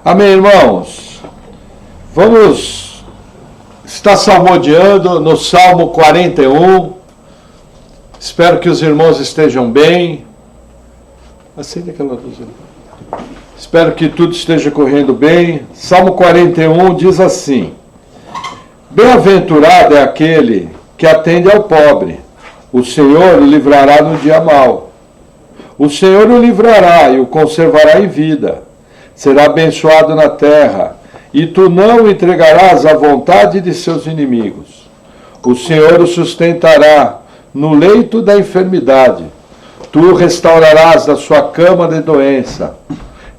Amém, irmãos? Vamos estar salmodiando no Salmo 41. Espero que os irmãos estejam bem. Acende aquela luz. Espero que tudo esteja correndo bem. Salmo 41 diz assim: Bem-aventurado é aquele que atende ao pobre. O Senhor o livrará no dia mau. O Senhor o livrará e o conservará em vida. Será abençoado na terra, e tu não o entregarás à vontade de seus inimigos. O Senhor o sustentará no leito da enfermidade. Tu o restaurarás da sua cama de doença.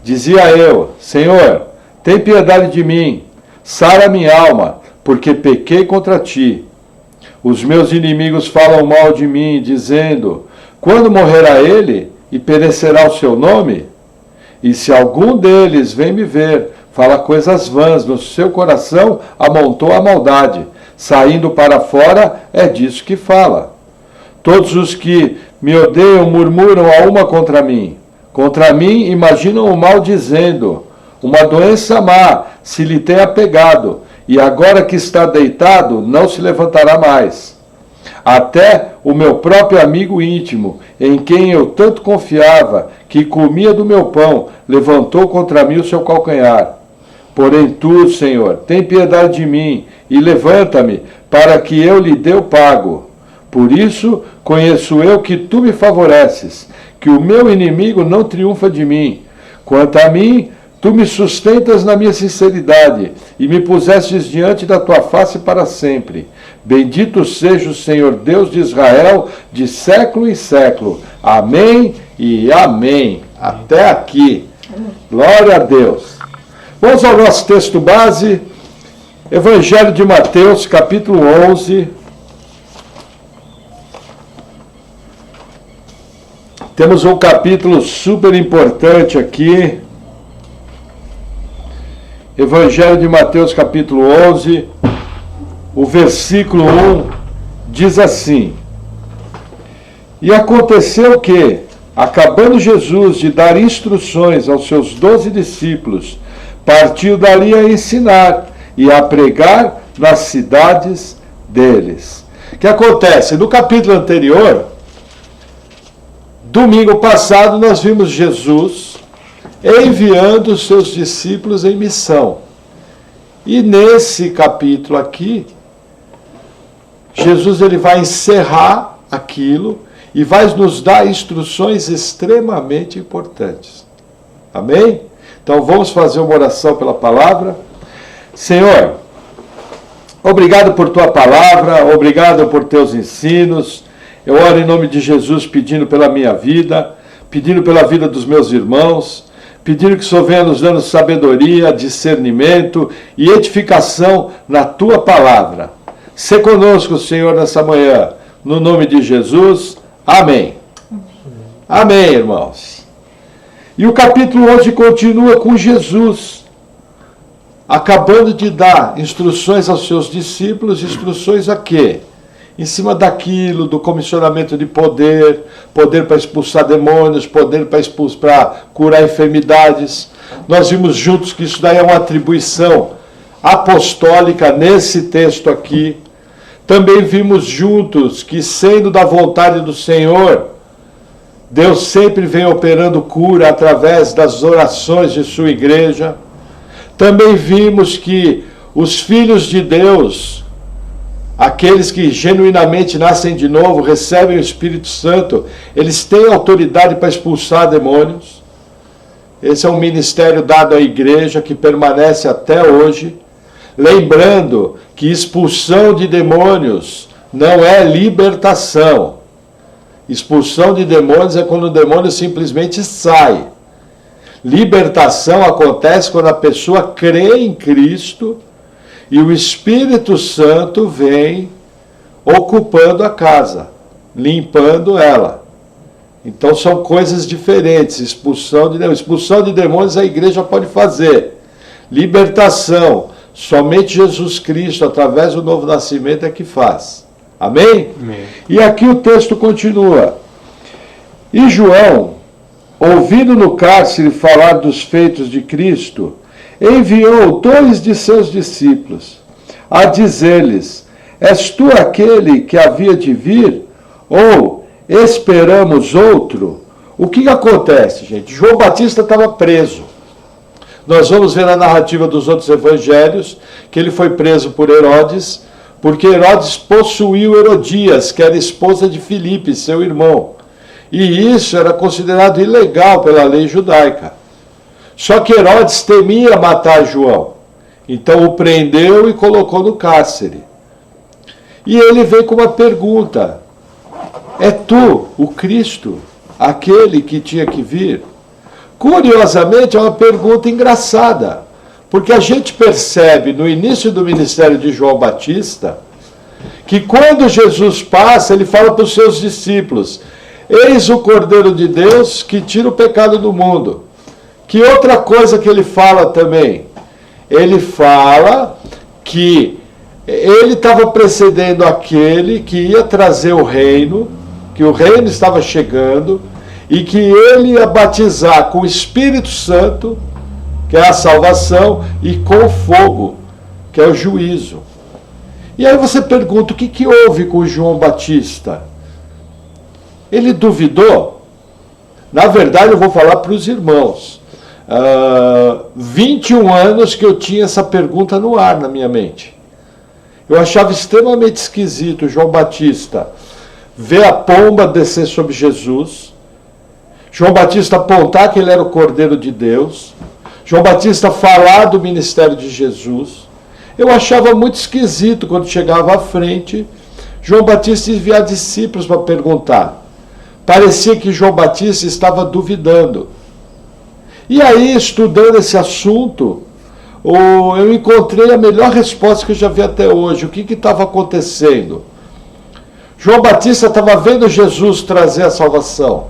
Dizia eu: Senhor, tem piedade de mim, sara minha alma, porque pequei contra ti. Os meus inimigos falam mal de mim, dizendo: quando morrerá ele e perecerá o seu nome? E se algum deles vem me ver, fala coisas vãs, no seu coração amontou a maldade, saindo para fora é disso que fala. Todos os que me odeiam murmuram a uma contra mim imaginam o mal, dizendo: uma doença má se lhe tem apegado, e agora que está deitado, não se levantará mais. Até o meu próprio amigo íntimo, em quem eu tanto confiava, que comia do meu pão, levantou contra mim o seu calcanhar. Porém tu, Senhor, tem piedade de mim, e levanta-me, para que eu lhe dê o pago. Por isso conheço eu que tu me favoreces, que o meu inimigo não triunfa de mim. Quanto a mim, tu me sustentas na minha sinceridade, e me pusestes diante da tua face para sempre. Bendito seja o Senhor Deus de Israel, de século em século. Amém e amém. Até aqui. Glória a Deus. Vamos ao nosso texto base, Evangelho de Mateus, capítulo 11. Temos um capítulo super importante aqui. Evangelho de Mateus, capítulo 11, o versículo 1 diz assim: E aconteceu que, acabando Jesus de dar instruções aos seus 12 discípulos, partiu dali a ensinar e a pregar nas cidades deles. O que acontece? No capítulo anterior, domingo passado, nós vimos Jesus enviando os seus discípulos em missão. E nesse capítulo aqui, Jesus ele vai encerrar aquilo e vai nos dar instruções extremamente importantes. Amém? Então vamos fazer uma oração pela palavra. Senhor, obrigado por tua palavra, obrigado por teus ensinos. Eu oro em nome de Jesus pedindo pela minha vida, pedindo pela vida dos meus irmãos, pedindo que o Senhor venha nos dando sabedoria, discernimento e edificação na tua palavra. Sê conosco, Senhor, nessa manhã, no nome de Jesus. Amém. Amém, irmãos. E o capítulo 11 continua com Jesus, acabando de dar instruções aos seus discípulos. Instruções a quê? Em cima daquilo, do comissionamento de poder para expulsar demônios, poder para curar enfermidades. Nós vimos juntos que isso daí é uma atribuição apostólica nesse texto aqui. Também vimos juntos que, sendo da vontade do Senhor, Deus sempre vem operando cura através das orações de sua igreja. Também vimos que os filhos de Deus, aqueles que genuinamente nascem de novo, recebem o Espírito Santo, eles têm autoridade para expulsar demônios. Esse é um ministério dado à igreja que permanece até hoje. Lembrando que expulsão de demônios não é libertação. Expulsão de demônios é quando o demônio simplesmente sai. Libertação acontece quando a pessoa crê em Cristo e o Espírito Santo vem ocupando a casa, limpando ela. Então são coisas diferentes. Expulsão de demônios a igreja pode fazer. Libertação, somente Jesus Cristo, através do novo nascimento, é que faz. Amém? Amém. E aqui o texto continua. E João, ouvindo no cárcere falar dos feitos de Cristo, enviou 2 de seus discípulos a dizer-lhes: És tu aquele que havia de vir? Ou esperamos outro? O que acontece, gente? João Batista estava preso. Nós vamos ver na narrativa dos outros evangelhos que ele foi preso por Herodes, porque Herodes possuiu Herodias, que era esposa de Filipe, seu irmão. E isso era considerado ilegal pela lei judaica. Só que Herodes temia matar João. Então o prendeu e colocou no cárcere. E ele vem com uma pergunta: é tu, o Cristo, aquele que tinha que vir? Curiosamente, é uma pergunta engraçada, porque a gente percebe no início do ministério de João Batista que quando Jesus passa, ele fala para os seus discípulos: eis o Cordeiro de Deus que tira o pecado do mundo. Que outra coisa que ele fala também? Ele fala que ele estava precedendo aquele que ia trazer o reino, que o reino estava chegando, e que ele ia batizar com o Espírito Santo, que é a salvação, e com fogo, que é o juízo. E aí você pergunta, o que houve com João Batista? Ele duvidou? Na verdade, eu vou falar para os irmãos. 21 anos que eu tinha essa pergunta no ar na minha mente. Eu achava extremamente esquisito João Batista ver a pomba descer sobre Jesus, João Batista apontar que ele era o Cordeiro de Deus, João Batista falar do ministério de Jesus. Eu achava muito esquisito quando chegava à frente, João Batista enviar discípulos para perguntar. Parecia que João Batista estava duvidando. E aí, estudando esse assunto, eu encontrei a melhor resposta que eu já vi até hoje. O que estava acontecendo? João Batista estava vendo Jesus trazer a salvação.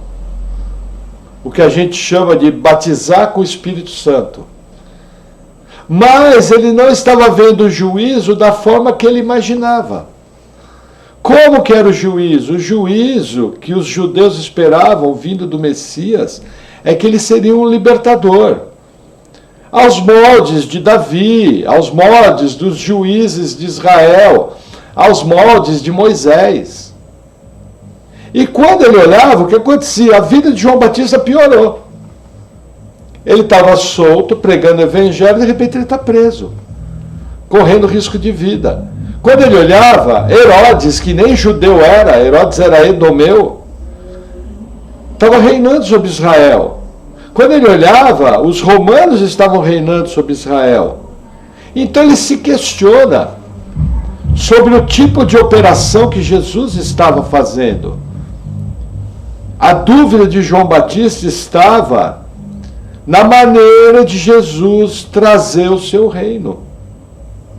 O que a gente chama de batizar com o Espírito Santo. Mas ele não estava vendo o juízo da forma que ele imaginava. Como que era o juízo? O juízo que os judeus esperavam, vindo do Messias, é que ele seria um libertador. Aos moldes de Davi, aos moldes dos juízes de Israel, aos moldes de Moisés. E quando ele olhava, o que acontecia? A vida de João Batista piorou. Ele estava solto, pregando o evangelho, e de repente ele está preso, correndo risco de vida. Quando ele olhava, Herodes, que nem judeu era, Herodes era edomeu, estava reinando sobre Israel. Quando ele olhava, os romanos estavam reinando sobre Israel. Então ele se questiona sobre o tipo de operação que Jesus estava fazendo. A dúvida de João Batista estava na maneira de Jesus trazer o seu reino.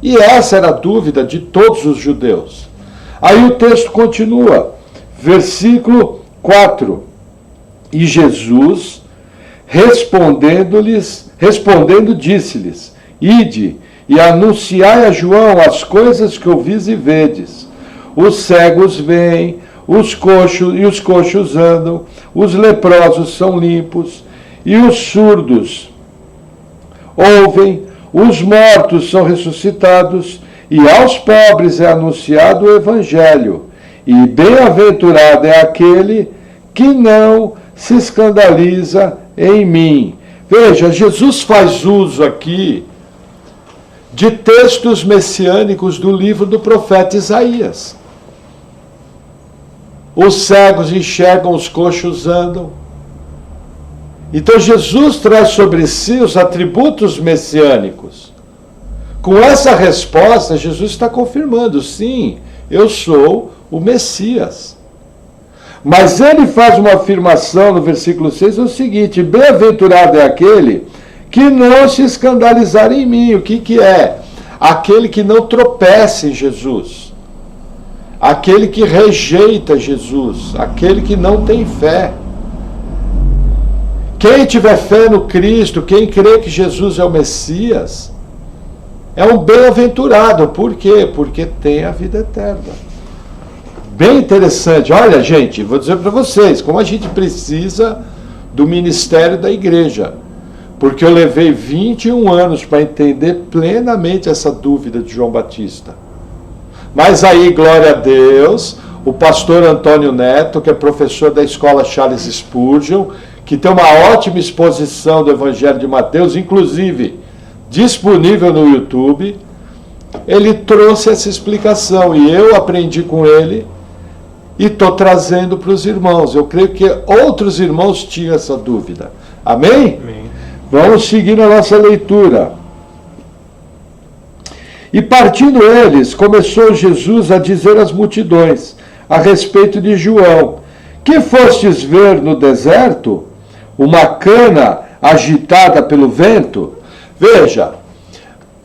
E essa era a dúvida de todos os judeus. Aí o texto continua, versículo 4. E Jesus, respondendo, disse-lhes: Ide e anunciai a João as coisas que ouvis e vedes. Os cegos veem, os coxos andam, os leprosos são limpos, e os surdos ouvem, os mortos são ressuscitados, e aos pobres é anunciado o Evangelho. E bem-aventurado é aquele que não se escandaliza em mim. Veja, Jesus faz uso aqui de textos messiânicos do livro do profeta Isaías. Os cegos enxergam, os coxos andam. Então Jesus traz sobre si os atributos messiânicos. Com essa resposta, Jesus está confirmando: sim, eu sou o Messias. Mas ele faz uma afirmação no versículo 6, é o seguinte: bem-aventurado é aquele que não se escandalizar em mim. O que é? Aquele que não tropeça em Jesus. Aquele que rejeita Jesus. Aquele que não tem fé. Quem tiver fé no Cristo, quem crê que Jesus é o Messias, é um bem-aventurado. Por quê? Porque tem a vida eterna. Bem interessante. Olha, gente, vou dizer para vocês, como a gente precisa do ministério da igreja. porque eu levei 21 anos para entender plenamente essa dúvida de João Batista. Mas aí, glória a Deus, o pastor Antônio Neto, que é professor da escola Charles Spurgeon, que tem uma ótima exposição do Evangelho de Mateus, inclusive disponível no YouTube, ele trouxe essa explicação e eu aprendi com ele e estou trazendo para os irmãos. Eu creio que outros irmãos tinham essa dúvida. Amém? Amém. Vamos seguir a nossa leitura. E partindo eles, começou Jesus a dizer às multidões a respeito de João: que fostes ver no deserto? Uma cana agitada pelo vento? Veja,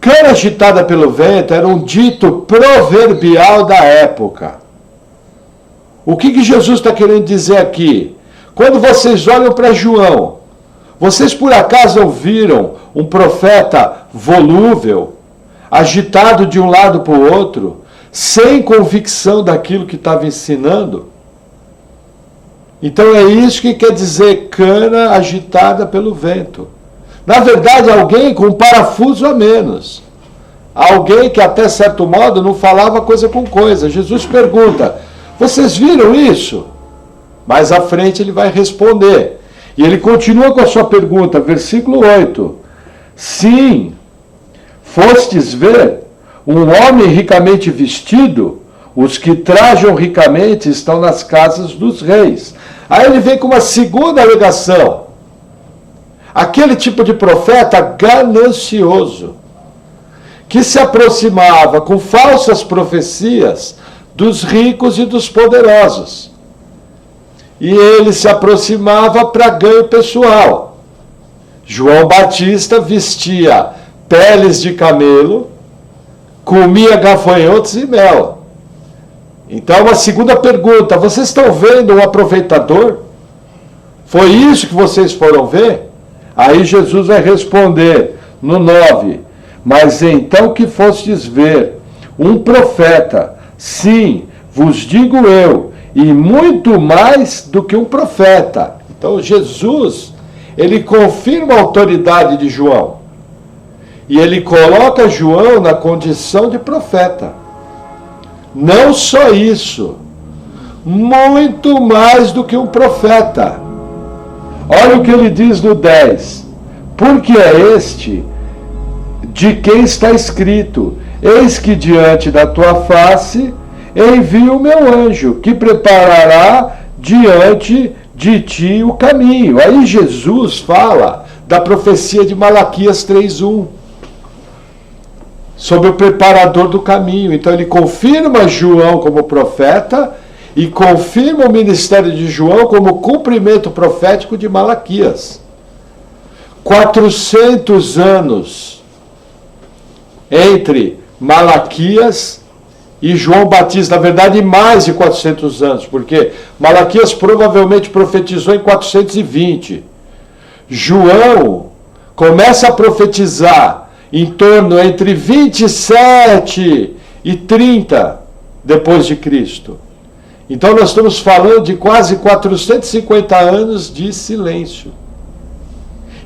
cana agitada pelo vento era um dito proverbial da época. O que Jesus está querendo dizer aqui? Quando vocês olham para João, vocês por acaso viram um profeta volúvel, agitado de um lado para o outro, sem convicção daquilo que estava ensinando? Então é isso que quer dizer cana agitada pelo vento. Na verdade, alguém com um parafuso a menos. Alguém que até certo modo não falava coisa com coisa. Jesus pergunta: vocês viram isso? Mais à frente ele vai responder. E ele continua com a sua pergunta, versículo 8. Sim, fostes ver um homem ricamente vestido? Os que trajam ricamente estão nas casas dos reis. Aí ele vem com uma segunda alegação. Aquele tipo de profeta ganancioso, que se aproximava com falsas profecias dos ricos e dos poderosos. E ele se aproximava para ganho pessoal. João Batista vestia peles de camelo, comia gafanhotos e mel. Então, uma segunda pergunta: vocês estão vendo um aproveitador? Foi isso que vocês foram ver? Aí Jesus vai responder no 9: mas então que fostes ver um profeta, sim, vos digo eu, e muito mais do que um profeta. Então Jesus, ele confirma a autoridade de João. E ele coloca João na condição de profeta. Não só isso, muito mais do que um profeta. Olha o que ele diz no 10. Porque é este de quem está escrito: eis que diante da tua face envio o meu anjo, que preparará diante de ti o caminho. Aí Jesus fala da profecia de Malaquias 3:1, sobre o preparador do caminho. Então ele confirma João como profeta e confirma o ministério de João como cumprimento profético de Malaquias. 400 anos entre Malaquias e João Batista, na verdade mais de 400 anos, porque Malaquias provavelmente profetizou em 420. João começa a profetizar em torno entre 27 e 30 depois de Cristo. Então nós estamos falando de quase 450 anos de silêncio.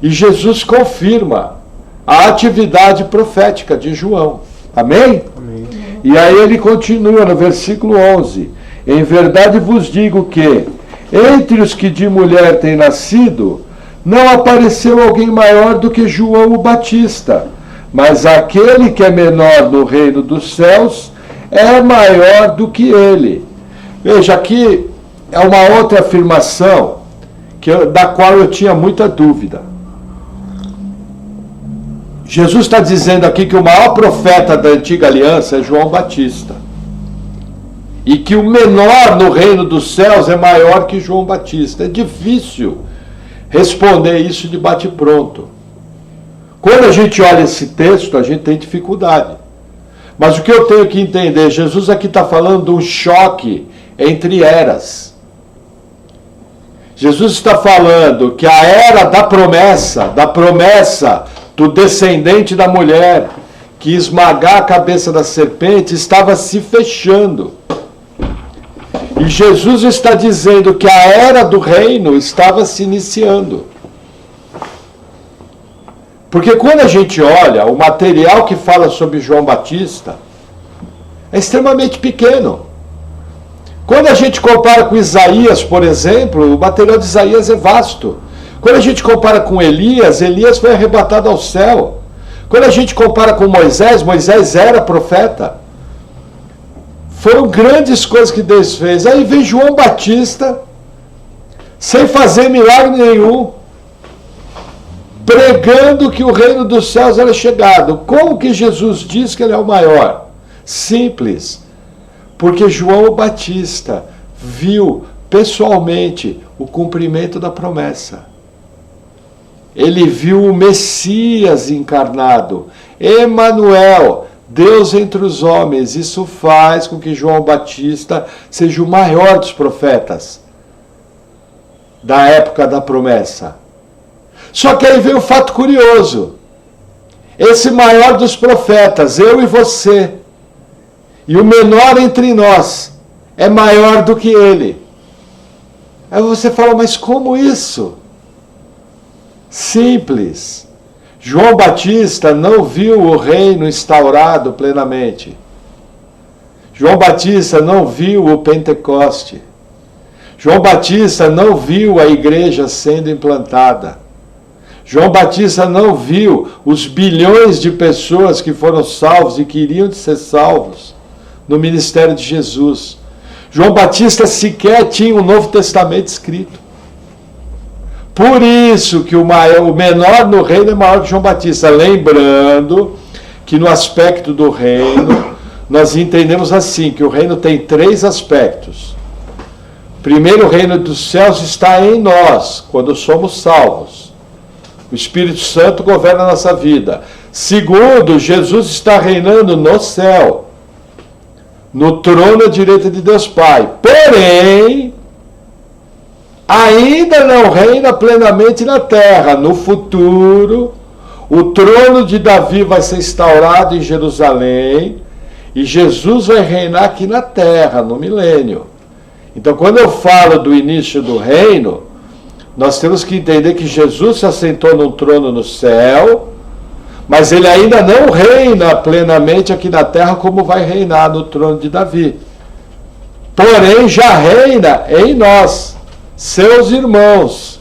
E Jesus confirma a atividade profética de João. Amém? Amém. E aí ele continua no versículo 11. Em verdade vos digo que, entre os que de mulher têm nascido, não apareceu alguém maior do que João o Batista. Mas aquele que é menor no reino dos céus é maior do que ele. Veja, aqui é uma outra afirmação da qual eu tinha muita dúvida. Jesus está dizendo aqui que o maior profeta da antiga aliança é João Batista. E que o menor no reino dos céus é maior que João Batista. É difícil responder isso de bate-pronto. Quando a gente olha esse texto, a gente tem dificuldade. Mas o que eu tenho que entender, Jesus aqui está falando de um choque entre eras. Jesus está falando que a era da promessa do descendente da mulher, que esmagar a cabeça da serpente, estava se fechando. E Jesus está dizendo que a era do reino estava se iniciando. Porque quando a gente olha o material que fala sobre João Batista, é extremamente pequeno. Quando a gente compara com Isaías, por exemplo, o material de Isaías é vasto. Quando a gente compara com Elias, Elias foi arrebatado ao céu. Quando a gente compara com Moisés, Moisés era profeta. Foram grandes coisas que Deus fez. Aí vem João Batista, sem fazer milagre nenhum, pregando que o reino dos céus era chegado. Como que Jesus diz que ele é o maior? Simples. Porque João Batista viu pessoalmente o cumprimento da promessa. Ele viu o Messias encarnado, Emanuel, Deus entre os homens. Isso faz com que João Batista seja o maior dos profetas da época da promessa. Só que aí vem o fato curioso. Esse maior dos profetas, eu e você, e o menor entre nós, é maior do que ele. Aí você fala, mas como isso? Simples. João Batista não viu o reino instaurado plenamente. João Batista não viu o Pentecoste. João Batista não viu a igreja sendo implantada. João Batista não viu os bilhões de pessoas que foram salvos e queriam ser salvos no ministério de Jesus. João Batista sequer tinha o Novo Testamento escrito. Por isso que o menor no reino é maior que João Batista. Lembrando que no aspecto do reino, nós entendemos assim, que o reino tem 3 aspectos. Primeiro, o reino dos céus está em nós, quando somos salvos. O Espírito Santo governa a nossa vida. Segundo, Jesus está reinando no céu, no trono à direita de Deus Pai. Porém, ainda não reina plenamente na terra. No futuro, o trono de Davi vai ser instaurado em Jerusalém e Jesus vai reinar aqui na terra, no milênio. Então, quando eu falo do início do reino, nós temos que entender que Jesus se assentou num trono no céu, mas ele ainda não reina plenamente aqui na terra como vai reinar no trono de Davi. Porém, já reina em nós, seus irmãos,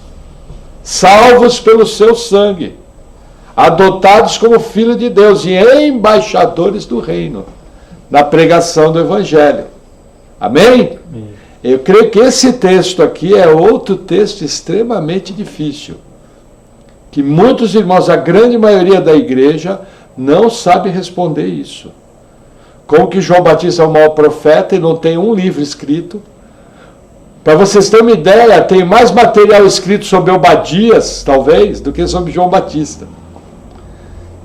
salvos pelo seu sangue, adotados como filhos de Deus e embaixadores do reino, na pregação do Evangelho. Amém? Amém. Eu creio que esse texto aqui é outro texto extremamente difícil, que muitos irmãos, a grande maioria da igreja, não sabe responder isso. Como que João Batista é o maior profeta e não tem um livro escrito? Para vocês terem uma ideia, tem mais material escrito sobre Obadias, talvez, do que sobre João Batista.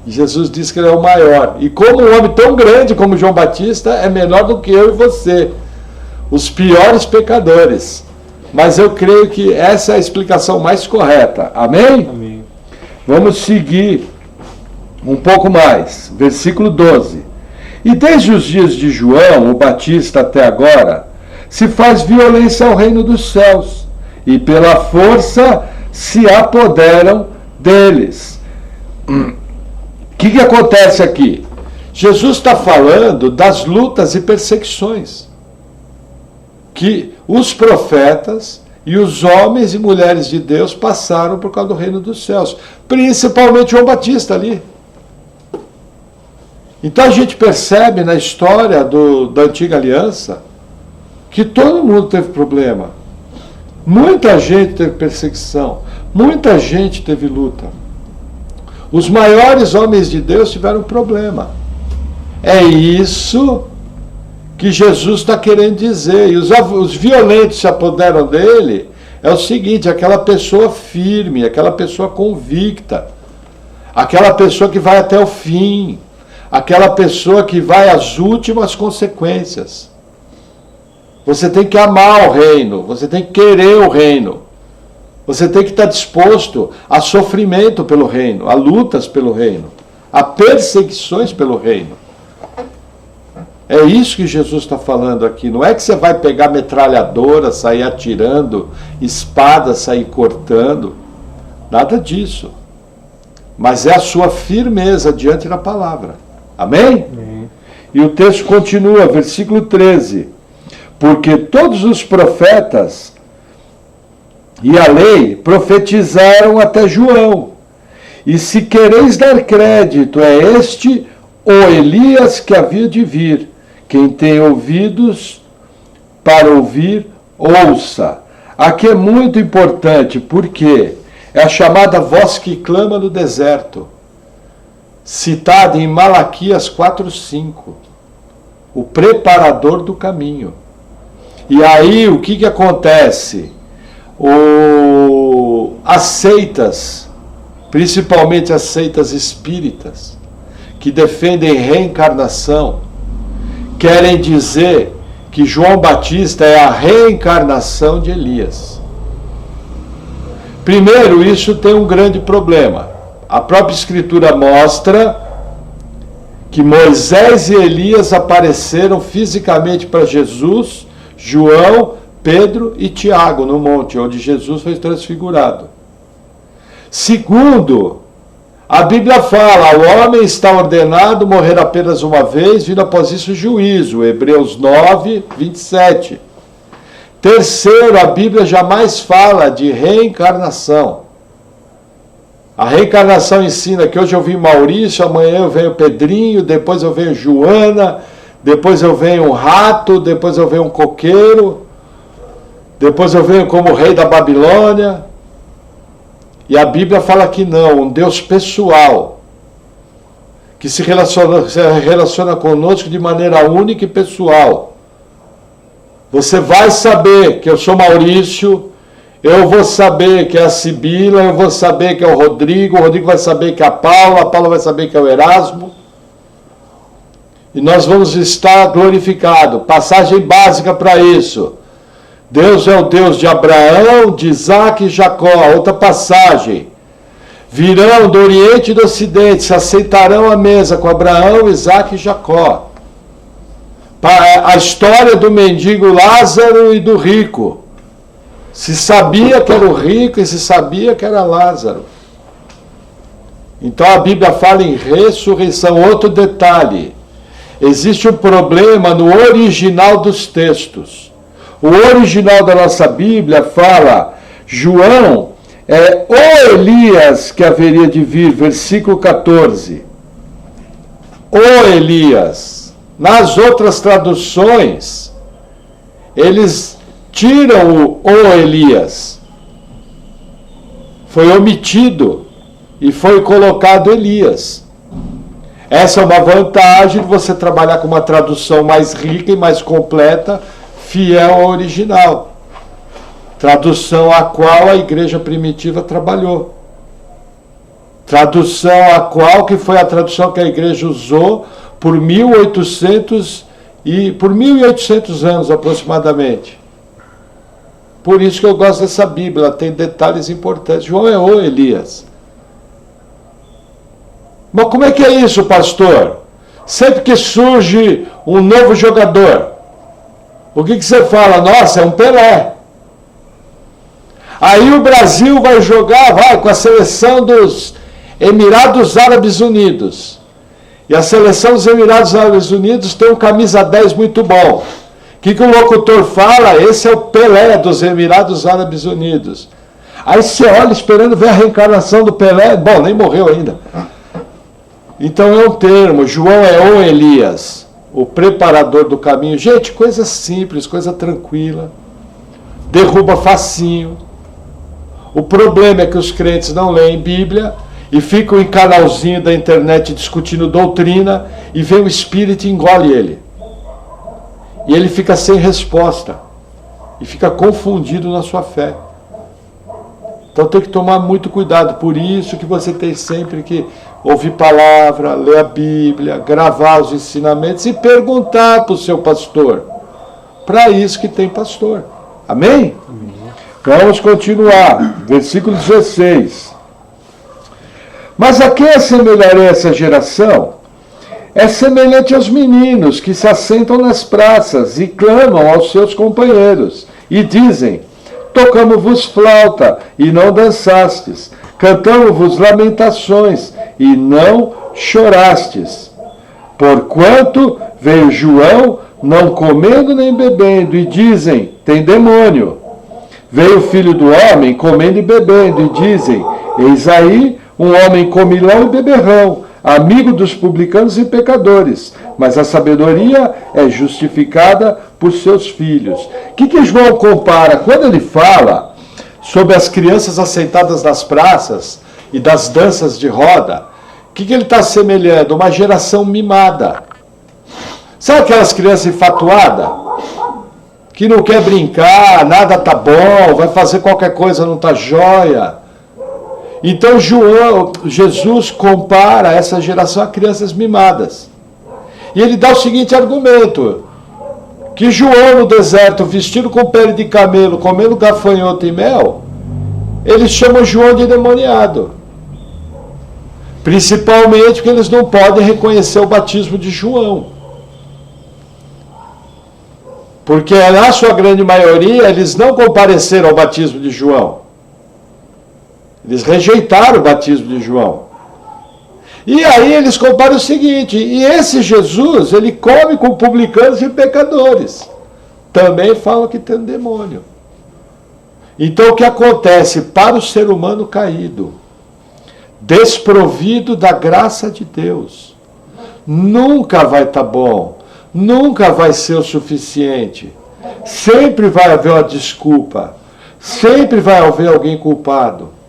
E Jesus disse que ele é o maior. E como um homem tão grande como João Batista é menor do que eu e você, os piores pecadores. Mas eu creio que essa é a explicação mais correta. Amém? Amém. Vamos seguir um pouco mais. Versículo 12. E desde os dias de João, o Batista, até agora, se faz violência ao reino dos céus, e pela força se apoderam deles. O que acontece aqui? Jesus está falando das lutas e perseguições que os profetas e os homens e mulheres de Deus passaram por causa do reino dos céus, principalmente João Batista ali. Então a gente percebe na história da antiga aliança que todo mundo teve problema, muita gente teve perseguição, muita gente teve luta. Os maiores homens de Deus tiveram problema. É isso que Jesus está querendo dizer. E os violentos se apoderam dele. É o seguinte, aquela pessoa firme, aquela pessoa convicta, aquela pessoa que vai até o fim, aquela pessoa que vai às últimas consequências. Você tem que amar o reino, você tem que querer o reino, você tem que estar disposto a sofrimento pelo reino, a lutas pelo reino, a perseguições pelo reino. É isso que Jesus está falando aqui. Não é que você vai pegar metralhadora, sair atirando, espada, sair cortando. Nada disso. mas é a sua firmeza diante da palavra. Amém? Amém. E o texto continua, versículo 13. Porque todos os profetas e a lei profetizaram até João. E se quereis dar crédito, é este o Elias que havia de vir. Quem tem ouvidos para ouvir, ouça. Aqui é muito importante, porque é a chamada voz que clama no deserto, citada em Malaquias 4:5, o preparador do caminho. E aí o que acontece? As seitas, principalmente as seitas espíritas, que defendem reencarnação, querem dizer que João Batista é a reencarnação de Elias. Primeiro, isso tem um grande problema. A própria Escritura mostra que Moisés e Elias apareceram fisicamente para Jesus, João, Pedro e Tiago no monte, onde Jesus foi transfigurado. Segundo, a Bíblia fala, o homem está ordenado morrer apenas uma vez, vindo após isso o juízo, Hebreus 9, 27. Terceiro, a Bíblia jamais fala de reencarnação. A reencarnação ensina que hoje eu vim Maurício, amanhã eu venho Pedrinho, depois eu venho Joana, depois eu venho um rato, depois eu venho um coqueiro, depois eu venho como rei da Babilônia. E a Bíblia fala que não, um Deus pessoal, que se relaciona conosco de maneira única e pessoal. Você vai saber que eu sou Maurício, eu vou saber que é a Sibila, eu vou saber que é o Rodrigo vai saber que é a Paula vai saber que é o Erasmo. E nós vamos estar glorificados. Passagem básica para isso. Deus é o Deus de Abraão, de Isaac e Jacó. Outra passagem. Virão do Oriente e do Ocidente, se assentarão à mesa com Abraão, Isaac e Jacó. A história do mendigo Lázaro e do rico. Se sabia que era o rico e se sabia que era Lázaro. Então a Bíblia fala em ressurreição. Outro detalhe. Existe um problema no original dos textos. O original da nossa Bíblia fala, João é o Elias que haveria de vir, versículo 14. O Elias. Nas outras traduções, eles tiram o Elias. Foi omitido e foi colocado Elias. Essa é uma vantagem de você trabalhar com uma tradução mais rica e mais completa, fiel ao original. Tradução a qual a igreja primitiva trabalhou. Tradução a qual que foi a tradução que a igreja usou por 1800 anos aproximadamente. Por isso que eu gosto dessa Bíblia, ela tem detalhes importantes. João é o Elias. Mas como é que é isso, pastor? Sempre que surge um novo jogador, o que você fala? Nossa, é um Pelé. Aí o Brasil vai jogar, com a seleção dos Emirados Árabes Unidos. E a seleção dos Emirados Árabes Unidos tem um camisa 10 muito bom. O que o locutor fala? Esse é o Pelé dos Emirados Árabes Unidos. Aí você olha esperando ver a reencarnação do Pelé. Bom, nem morreu ainda. Então é um termo. João é o Elias, o preparador do caminho. Gente, coisa simples, coisa tranquila. Derruba facinho. O problema é que os crentes não leem Bíblia e ficam em canalzinho da internet discutindo doutrina e vem o espírito e engole ele. E ele fica sem resposta. E fica confundido na sua fé. Então tem que tomar muito cuidado. Por isso que você tem sempre que ouvir palavra, ler a Bíblia, gravar os ensinamentos e perguntar para o seu pastor. Para isso que tem pastor. Amém? Amém. Vamos continuar. Versículo 16. Mas a quem assemelharei essa geração? É semelhante aos meninos que se assentam nas praças e clamam aos seus companheiros e dizem: tocamos-vos flauta e não dançastes, cantamos-vos lamentações, e não chorastes. Porquanto veio João, não comendo nem bebendo, e dizem, tem demônio. Veio o Filho do Homem, comendo e bebendo, e dizem, eis aí um homem comilão e beberrão, amigo dos publicanos e pecadores, mas a sabedoria é justificada por seus filhos. O que João compara? Quando ele fala sobre as crianças assentadas nas praças e das danças de roda, o que ele está assemelhando? Uma geração mimada. Sabe aquelas crianças enfatuadas? Que não quer brincar, nada tá bom, vai fazer qualquer coisa, não tá jóia. Então Jesus compara essa geração a crianças mimadas. E ele dá o seguinte argumento, que João no deserto, vestido com pele de camelo, comendo gafanhoto e mel, eles chamam João de endemoniado. Principalmente porque eles não podem reconhecer o batismo de João. Porque na sua grande maioria eles não compareceram ao batismo de João. Eles rejeitaram o batismo de João. E aí eles comparam o seguinte, e esse Jesus, ele come com publicanos e pecadores. Também falam que tem um demônio. Então o que acontece para o ser humano caído, desprovido da graça de Deus, nunca vai estar bom, nunca vai ser o suficiente. Sempre vai haver uma desculpa, sempre vai haver alguém culpado.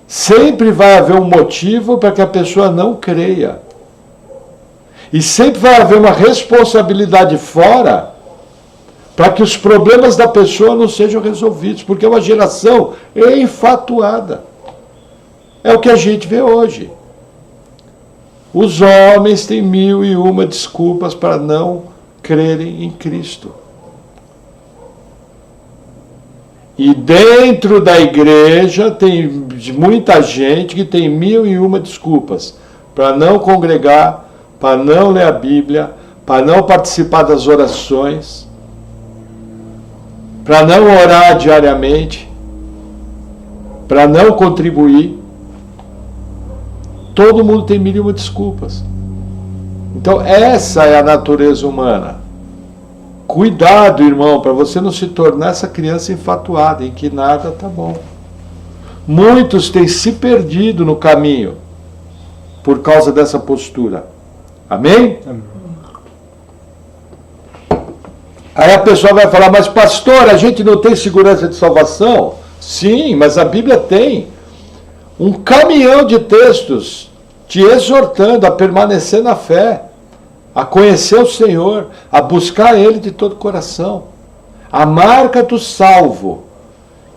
Sempre vai haver um motivo para que a pessoa não creia. E sempre vai haver uma responsabilidade fora para que os problemas da pessoa não sejam resolvidos, porque é uma geração enfatuada. É o que a gente vê hoje. Os homens têm 1001 desculpas para não crerem em Cristo. E dentro da igreja tem muita gente que tem 1001 desculpas para não congregar, para não ler a Bíblia, para não participar das orações, para não orar diariamente, para não contribuir. Todo mundo tem 1001 desculpas. Então essa é a natureza humana. Cuidado, irmão, para você não se tornar essa criança enfatuada, em que nada está bom. Muitos têm se perdido no caminho por causa dessa postura. Amém? Amém. Aí a pessoa vai falar, mas pastor, a gente não tem segurança de salvação? Sim, mas a Bíblia tem um caminhão de textos te exortando a permanecer na fé, a conhecer o Senhor, a buscar Ele de todo o coração. A marca do salvo,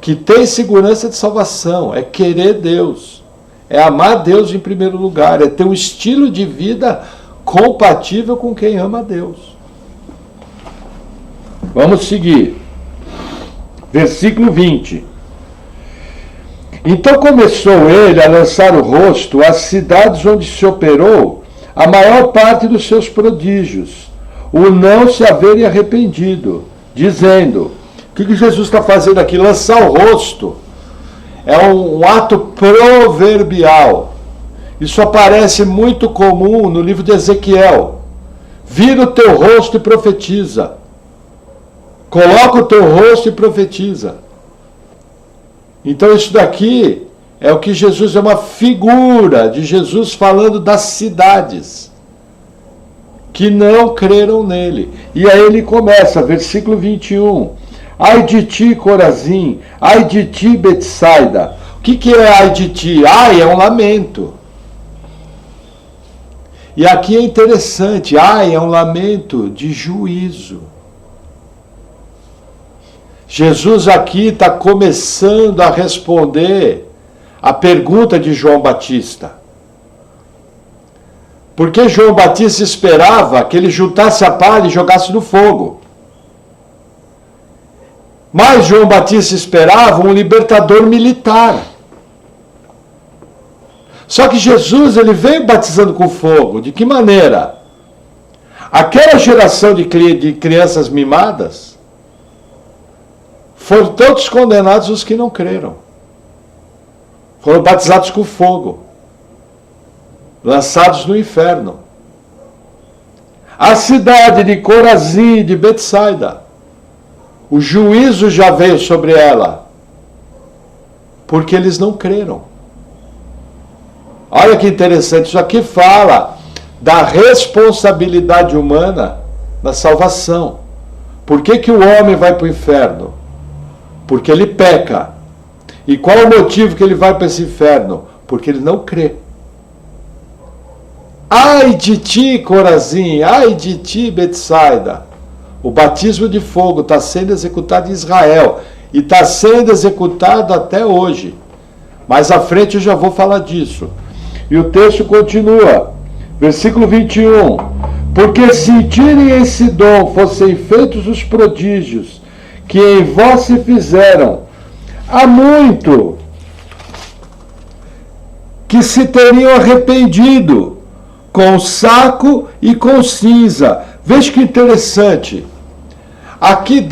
que tem segurança de salvação, é querer Deus, é amar Deus em primeiro lugar, é ter um estilo de vida compatível com quem ama Deus. Vamos seguir. Versículo 20. Então começou ele a lançar o rosto às cidades onde se operou a maior parte dos seus prodígios, o não se haverem arrependido, dizendo, o que Jesus está fazendo aqui? Lançar o rosto é um ato proverbial. Isso aparece muito comum no livro de Ezequiel. Vira o teu rosto e profetiza. Coloca o teu rosto e profetiza. Então isso daqui é o que Jesus, é uma figura de Jesus falando das cidades que não creram nele. E aí ele começa, versículo 21. Ai de ti, Corazim, ai de ti, Betsaida. O que é ai de ti? Ai é um lamento. E aqui é interessante, ai é um lamento de juízo. Jesus aqui está começando a responder a pergunta de João Batista. Porque João Batista esperava que ele juntasse a palha e jogasse no fogo. Mas João Batista esperava um libertador militar. Só que Jesus, ele veio batizando com fogo. De que maneira? Aquela geração de crianças mimadas, foram todos condenados os que não creram. Foram batizados com fogo, lançados no inferno. A cidade de Corazim, de Betsaida, o juízo já veio sobre ela, porque eles não creram. Olha que interessante, isso aqui fala da responsabilidade humana na salvação. Por que que o homem vai para o inferno? Porque ele peca. E qual o motivo que ele vai para esse inferno? Porque ele não crê. Ai de ti, Corazim, ai de ti, Betsaida. O batismo de fogo está sendo executado em Israel e está sendo executado até hoje. Mais à frente eu já vou falar disso. E o texto continua, versículo 21. Porque se em Tiro e em Sidom fossem feitos os prodígios que em vós se fizeram, há muito que se teriam arrependido com saco e com cinza. Veja que interessante. Aqui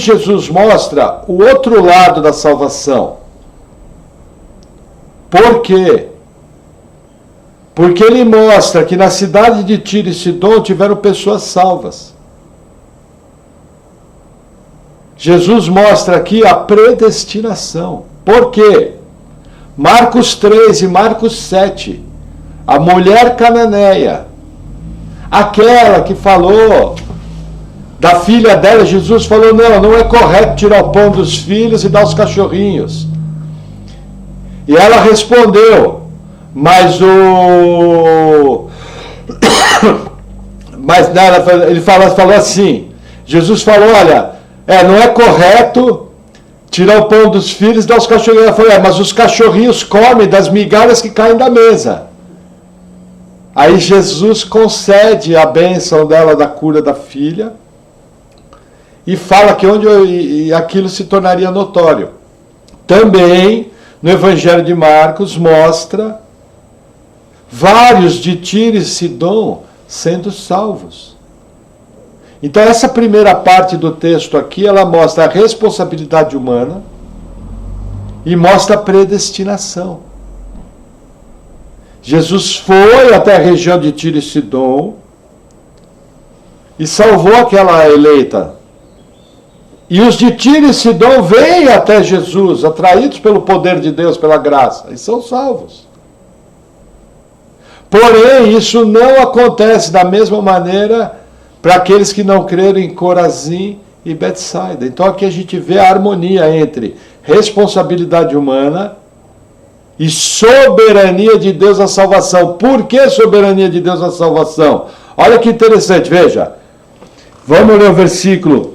Jesus mostra o outro lado da salvação. Por quê? Porque ele mostra que na cidade de Tiro e Sidom tiveram pessoas salvas. Jesus mostra aqui a predestinação. Por quê? Marcos 3 e Marcos 7. A mulher cananeia, aquela que falou da filha dela, Jesus falou, não é correto tirar o pão dos filhos e dar aos cachorrinhos. E ela respondeu, mas ele falou assim, Jesus falou, olha, não é correto tirar o pão dos filhos e dar aos cachorrinhos. Ela falou, mas os cachorrinhos comem das migalhas que caem da mesa. Aí Jesus concede a bênção dela da cura da filha e fala que aquilo se tornaria notório. Também no Evangelho de Marcos mostra vários de Tiro e Sidom sendo salvos. Então essa primeira parte do texto aqui, ela mostra a responsabilidade humana e mostra a predestinação. Jesus foi até a região de Tiro e Sidom e salvou aquela eleita. E os de Tiro e Sidom vêm até Jesus, atraídos pelo poder de Deus, pela graça, e são salvos. Porém, isso não acontece da mesma maneira para aqueles que não creram em Corazim e Betsaida. Então aqui a gente vê a harmonia entre responsabilidade humana e soberania de Deus na salvação. Por que soberania de Deus na salvação? Olha que interessante, veja. Vamos ler o versículo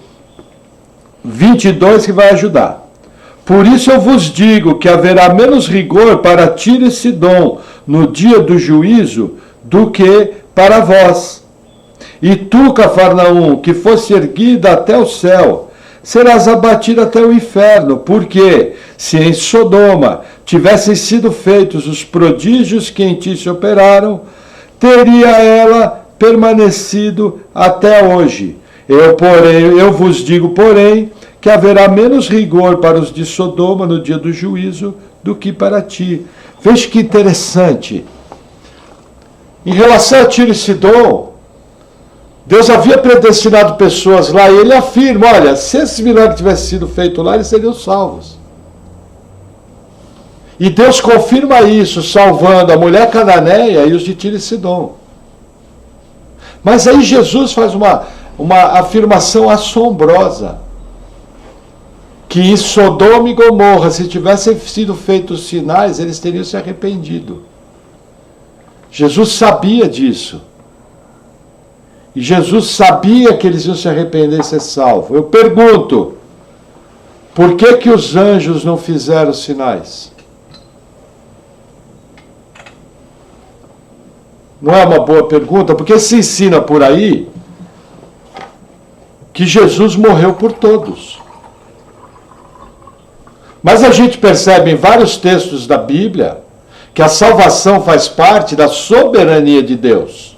22 que vai ajudar. Por isso eu vos digo que haverá menos rigor para Tiro e Sidom no dia do juízo do que para vós. E tu, Cafarnaum, que fosse erguida até o céu, serás abatido até o inferno, porque se em Sodoma tivessem sido feitos os prodígios que em ti se operaram, teria ela permanecido até hoje. Eu vos digo, porém, que haverá menos rigor para os de Sodoma no dia do juízo do que para ti. Veja que interessante. Em relação a Tiro e Sidom, Deus havia predestinado pessoas lá e ele afirma, olha, se esse milagre tivesse sido feito lá, eles seriam salvos. E Deus confirma isso, salvando a mulher cananeia e os de Tiro e Sidom. Mas aí Jesus faz uma afirmação assombrosa, que em Sodoma e Gomorra, se tivessem sido feitos sinais, eles teriam se arrependido. Jesus sabia disso. E Jesus sabia que eles iam se arrepender e ser salvos. Eu pergunto, por que os anjos não fizeram sinais? Não é uma boa pergunta? Porque se ensina por aí que Jesus morreu por todos. Mas a gente percebe em vários textos da Bíblia que a salvação faz parte da soberania de Deus.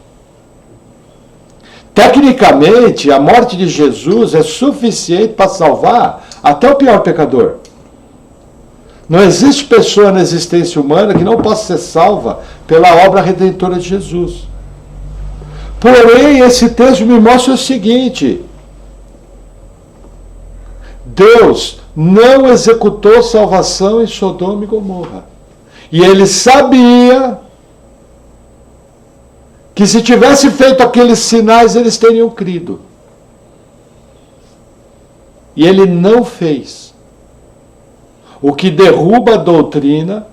Tecnicamente, a morte de Jesus é suficiente para salvar até o pior pecador. Não existe pessoa na existência humana que não possa ser salva pela obra redentora de Jesus. Porém, esse texto me mostra o seguinte: Deus não executou salvação em Sodoma e Gomorra. E ele sabia que se tivesse feito aqueles sinais, eles teriam crido. E ele não fez. O que derruba a doutrina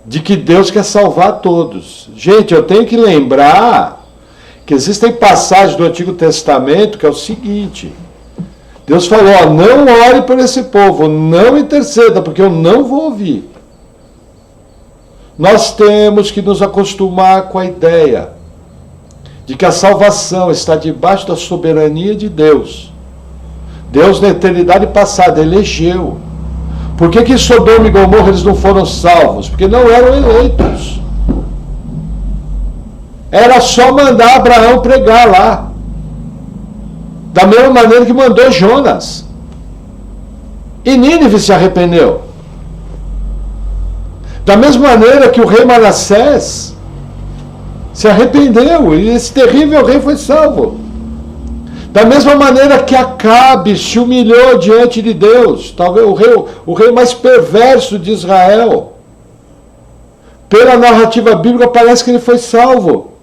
de que Deus quer salvar todos. Gente, eu tenho que lembrar que existem passagens do Antigo Testamento que é o seguinte: Deus falou, ó, não ore por esse povo, não interceda, porque eu não vou ouvir. Nós temos que nos acostumar com a ideia de que a salvação está debaixo da soberania de Deus. Deus, na eternidade passada, elegeu. Por que Sodoma e Gomorra eles não foram salvos? Porque não eram eleitos. Era só mandar Abraão pregar lá. Da mesma maneira que mandou Jonas. E Nínive se arrependeu. Da mesma maneira que o rei Manassés se arrependeu e esse terrível rei foi salvo. Da mesma maneira que Acabe se humilhou diante de Deus, talvez o rei mais perverso de Israel. Pela narrativa bíblica parece que ele foi salvo.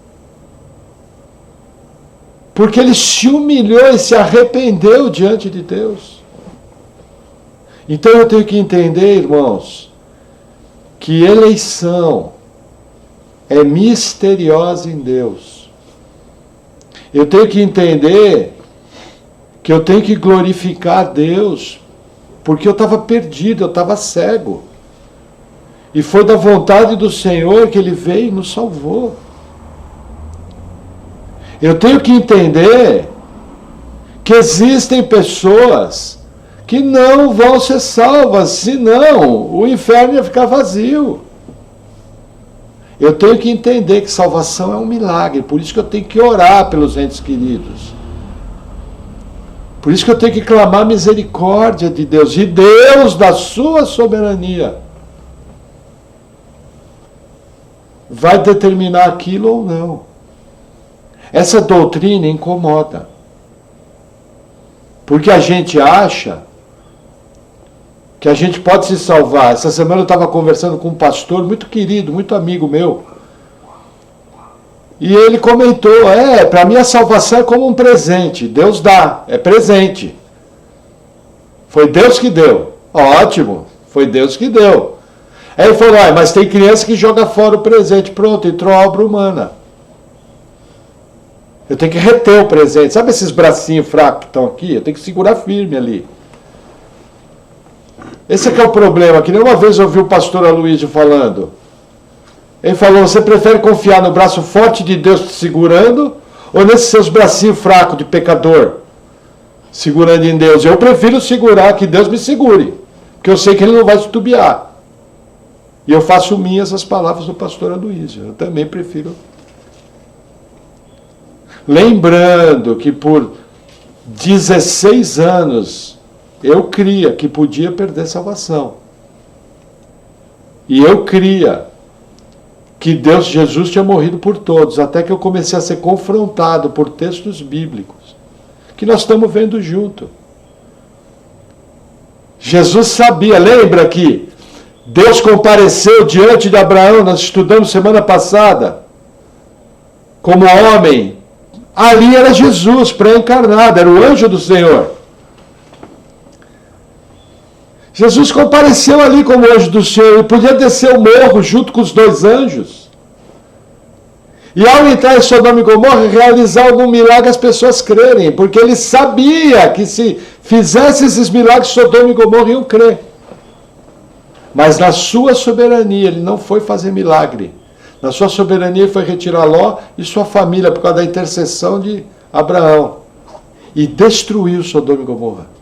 Porque ele se humilhou e se arrependeu diante de Deus. Então eu tenho que entender, irmãos, que eleição é misteriosa em Deus. Eu tenho que entender que eu tenho que glorificar Deus, porque eu estava perdido, eu estava cego. E foi da vontade do Senhor que Ele veio e nos salvou. Eu tenho que entender que existem pessoas que não vão ser salvas, senão o inferno ia ficar vazio. Eu tenho que entender que salvação é um milagre, por isso que eu tenho que orar pelos entes queridos. Por isso que eu tenho que clamar a misericórdia de Deus, e Deus, da sua soberania, vai determinar aquilo ou não. Essa doutrina incomoda. Porque a gente acha que a gente pode se salvar. Essa semana eu estava conversando com um pastor muito querido, muito amigo meu. E ele comentou, para mim a salvação é como um presente. Deus dá, é presente. Foi Deus que deu. Ótimo, foi Deus que deu. Aí ele falou, mas tem criança que joga fora o presente. Pronto, entrou a obra humana. Eu tenho que reter o presente. Sabe esses bracinhos fracos que estão aqui? Eu tenho que segurar firme ali. Esse é que é o problema. Que nem uma vez eu ouvi o pastor Aloysio falando. Ele falou, você prefere confiar no braço forte de Deus te segurando ou nesses seus bracinhos fracos de pecador segurando em Deus? Eu prefiro segurar, que Deus me segure, porque eu sei que Ele não vai titubear. E eu faço minhas as palavras do pastor Aloysio. Eu também prefiro. Lembrando que por 16 anos eu cria que podia perder salvação. E eu cria que Deus, Jesus tinha morrido por todos, até que eu comecei a ser confrontado por textos bíblicos, que nós estamos vendo junto. Jesus sabia, lembra que Deus compareceu diante de Abraão, nós estudamos semana passada, como homem. Ali era Jesus, pré-encarnado, era o anjo do Senhor. Jesus compareceu ali como anjo do Senhor e podia descer o morro junto com os dois anjos. E ao entrar em Sodoma e Gomorra, realizar algum milagre as pessoas crerem, porque ele sabia que se fizesse esses milagres, Sodoma e Gomorra iam crer. Mas na sua soberania, ele não foi fazer milagre. Na sua soberania, ele foi retirar Ló e sua família por causa da intercessão de Abraão. E destruiu Sodoma e Gomorra.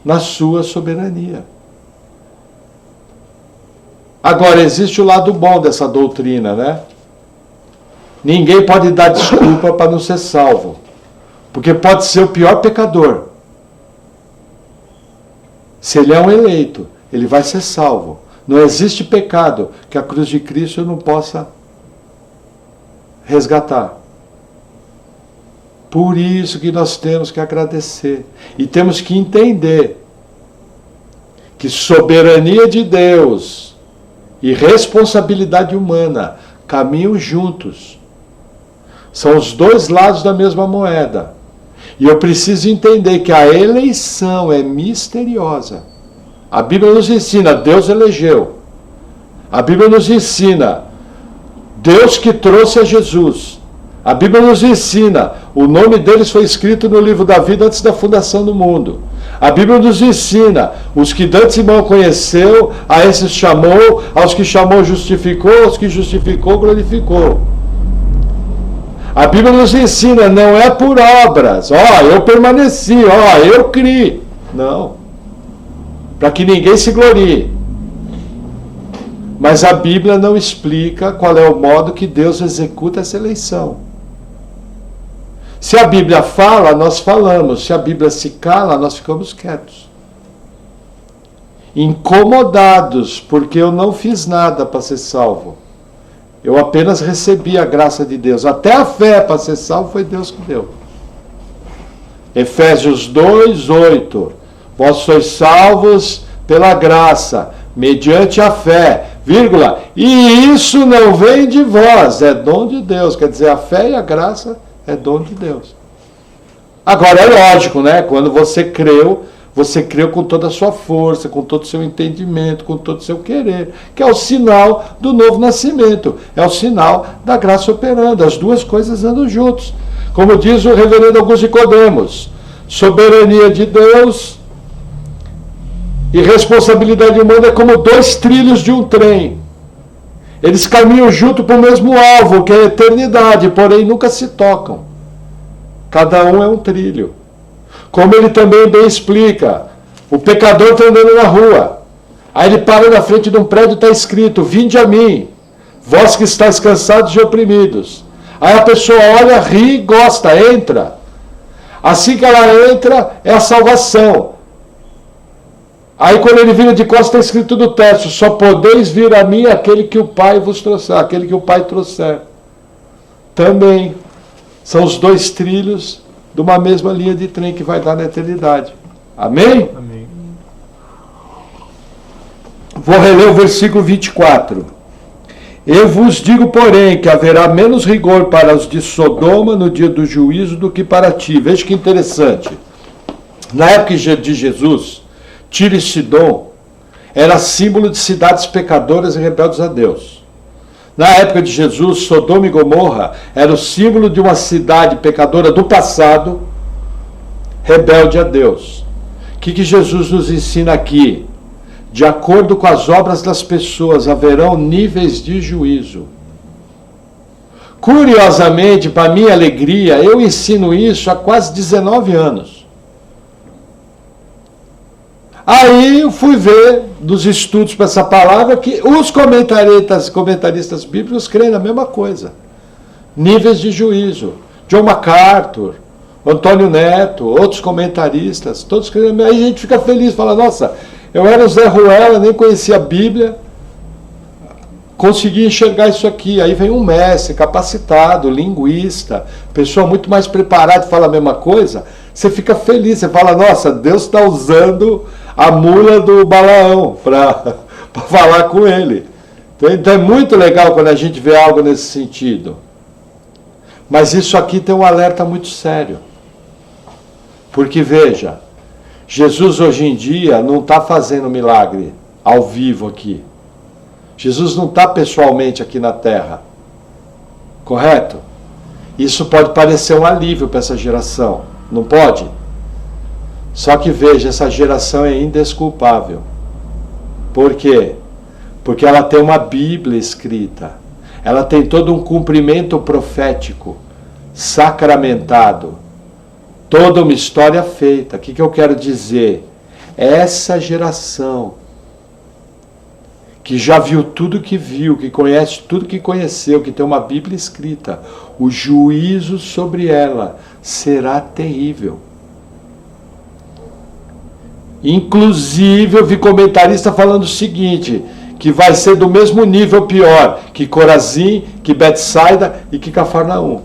Na sua soberania. Agora, existe o lado bom dessa doutrina, né? Ninguém pode dar desculpa para não ser salvo. Porque pode ser o pior pecador. Se ele é um eleito, ele vai ser salvo. Não existe pecado que a cruz de Cristo não possa resgatar. Por isso que nós temos que agradecer. E temos que entender que soberania de Deus e responsabilidade humana caminham juntos. São os dois lados da mesma moeda. E eu preciso entender que a eleição é misteriosa. A Bíblia nos ensina, Deus elegeu. A Bíblia nos ensina, Deus que trouxe a Jesus. A Bíblia nos ensina, o nome deles foi escrito no livro da vida antes da fundação do mundo. A Bíblia nos ensina, os que dantes irmão conheceu, a esses chamou, aos que chamou justificou, aos que justificou glorificou. A Bíblia nos ensina, não é por obras, eu permaneci, eu criei. Não. Para que ninguém se glorie. Mas a Bíblia não explica qual é o modo que Deus executa essa eleição. Se a Bíblia fala, nós falamos. Se a Bíblia se cala, nós ficamos quietos. Incomodados, porque eu não fiz nada para ser salvo. Eu apenas recebi a graça de Deus. Até a fé para ser salvo foi Deus que deu. Efésios 2:8. Vós sois salvos pela graça, mediante a fé, vírgula, e isso não vem de vós, é dom de Deus. Quer dizer, a fé e a graça é dom de Deus. Agora, é lógico, né? Quando você creu com toda a sua força, com todo o seu entendimento, com todo o seu querer, que é o sinal do novo nascimento, é o sinal da graça operando. As duas coisas andam juntos. Como diz o reverendo Augusto Nicodemos, soberania de Deus e responsabilidade humana é como dois trilhos de um trem. Eles caminham junto para o mesmo alvo, que é a eternidade, porém nunca se tocam. Cada um é um trilho. Como ele também bem explica, o pecador está andando na rua. Aí ele para na frente de um prédio e está escrito, vinde a mim, vós que estáis cansados e oprimidos. Aí a pessoa olha, ri, gosta, entra. Assim que ela entra, é a salvação. Aí quando ele vira de costas, está escrito no texto, só podeis vir a mim aquele que o Pai vos trouxer, aquele que o Pai trouxer. Também são os dois trilhos de uma mesma linha de trem que vai dar na eternidade. Amém? Amém. Vou reler o versículo 24. Eu vos digo, porém, que haverá menos rigor para os de Sodoma no dia do juízo do que para ti. Veja que interessante. Na época de Jesus, Tiro e Sidom era símbolo de cidades pecadoras e rebeldes a Deus. Na época de Jesus, Sodoma e Gomorra era o símbolo de uma cidade pecadora do passado, rebelde a Deus. O que Jesus nos ensina aqui? De acordo com as obras das pessoas, haverão níveis de juízo. Curiosamente, para minha alegria, eu ensino isso há quase 19 anos. Aí eu fui ver dos estudos para essa palavra que os comentaristas bíblicos creem na mesma coisa. Níveis de juízo. John MacArthur, Antônio Neto, outros comentaristas, todos creem na mesma. Aí a gente fica feliz, fala, nossa, eu era o Zé Ruela, nem conhecia a Bíblia, consegui enxergar isso aqui. Aí vem um mestre, capacitado, linguista, pessoa muito mais preparada e fala a mesma coisa. Você fica feliz, você fala, nossa, Deus está usando a mula do Balaão para falar com ele. Então é muito legal quando a gente vê algo nesse sentido. Mas isso aqui tem um alerta muito sério. Porque veja, Jesus hoje em dia não está fazendo milagre ao vivo aqui. Jesus não está pessoalmente aqui na terra. Correto? Isso pode parecer um alívio para essa geração. Não pode? Só que veja, essa geração é indesculpável. Por quê? Porque ela tem uma Bíblia escrita. Ela tem todo um cumprimento profético, sacramentado. Toda uma história feita. O que eu quero dizer? Essa geração que já viu tudo que viu, que conhece tudo que conheceu, que tem uma Bíblia escrita, o juízo sobre ela será terrível. Inclusive, eu vi comentarista falando o seguinte, que vai ser do mesmo nível pior que Corazim, que Betsaida e que Cafarnaum.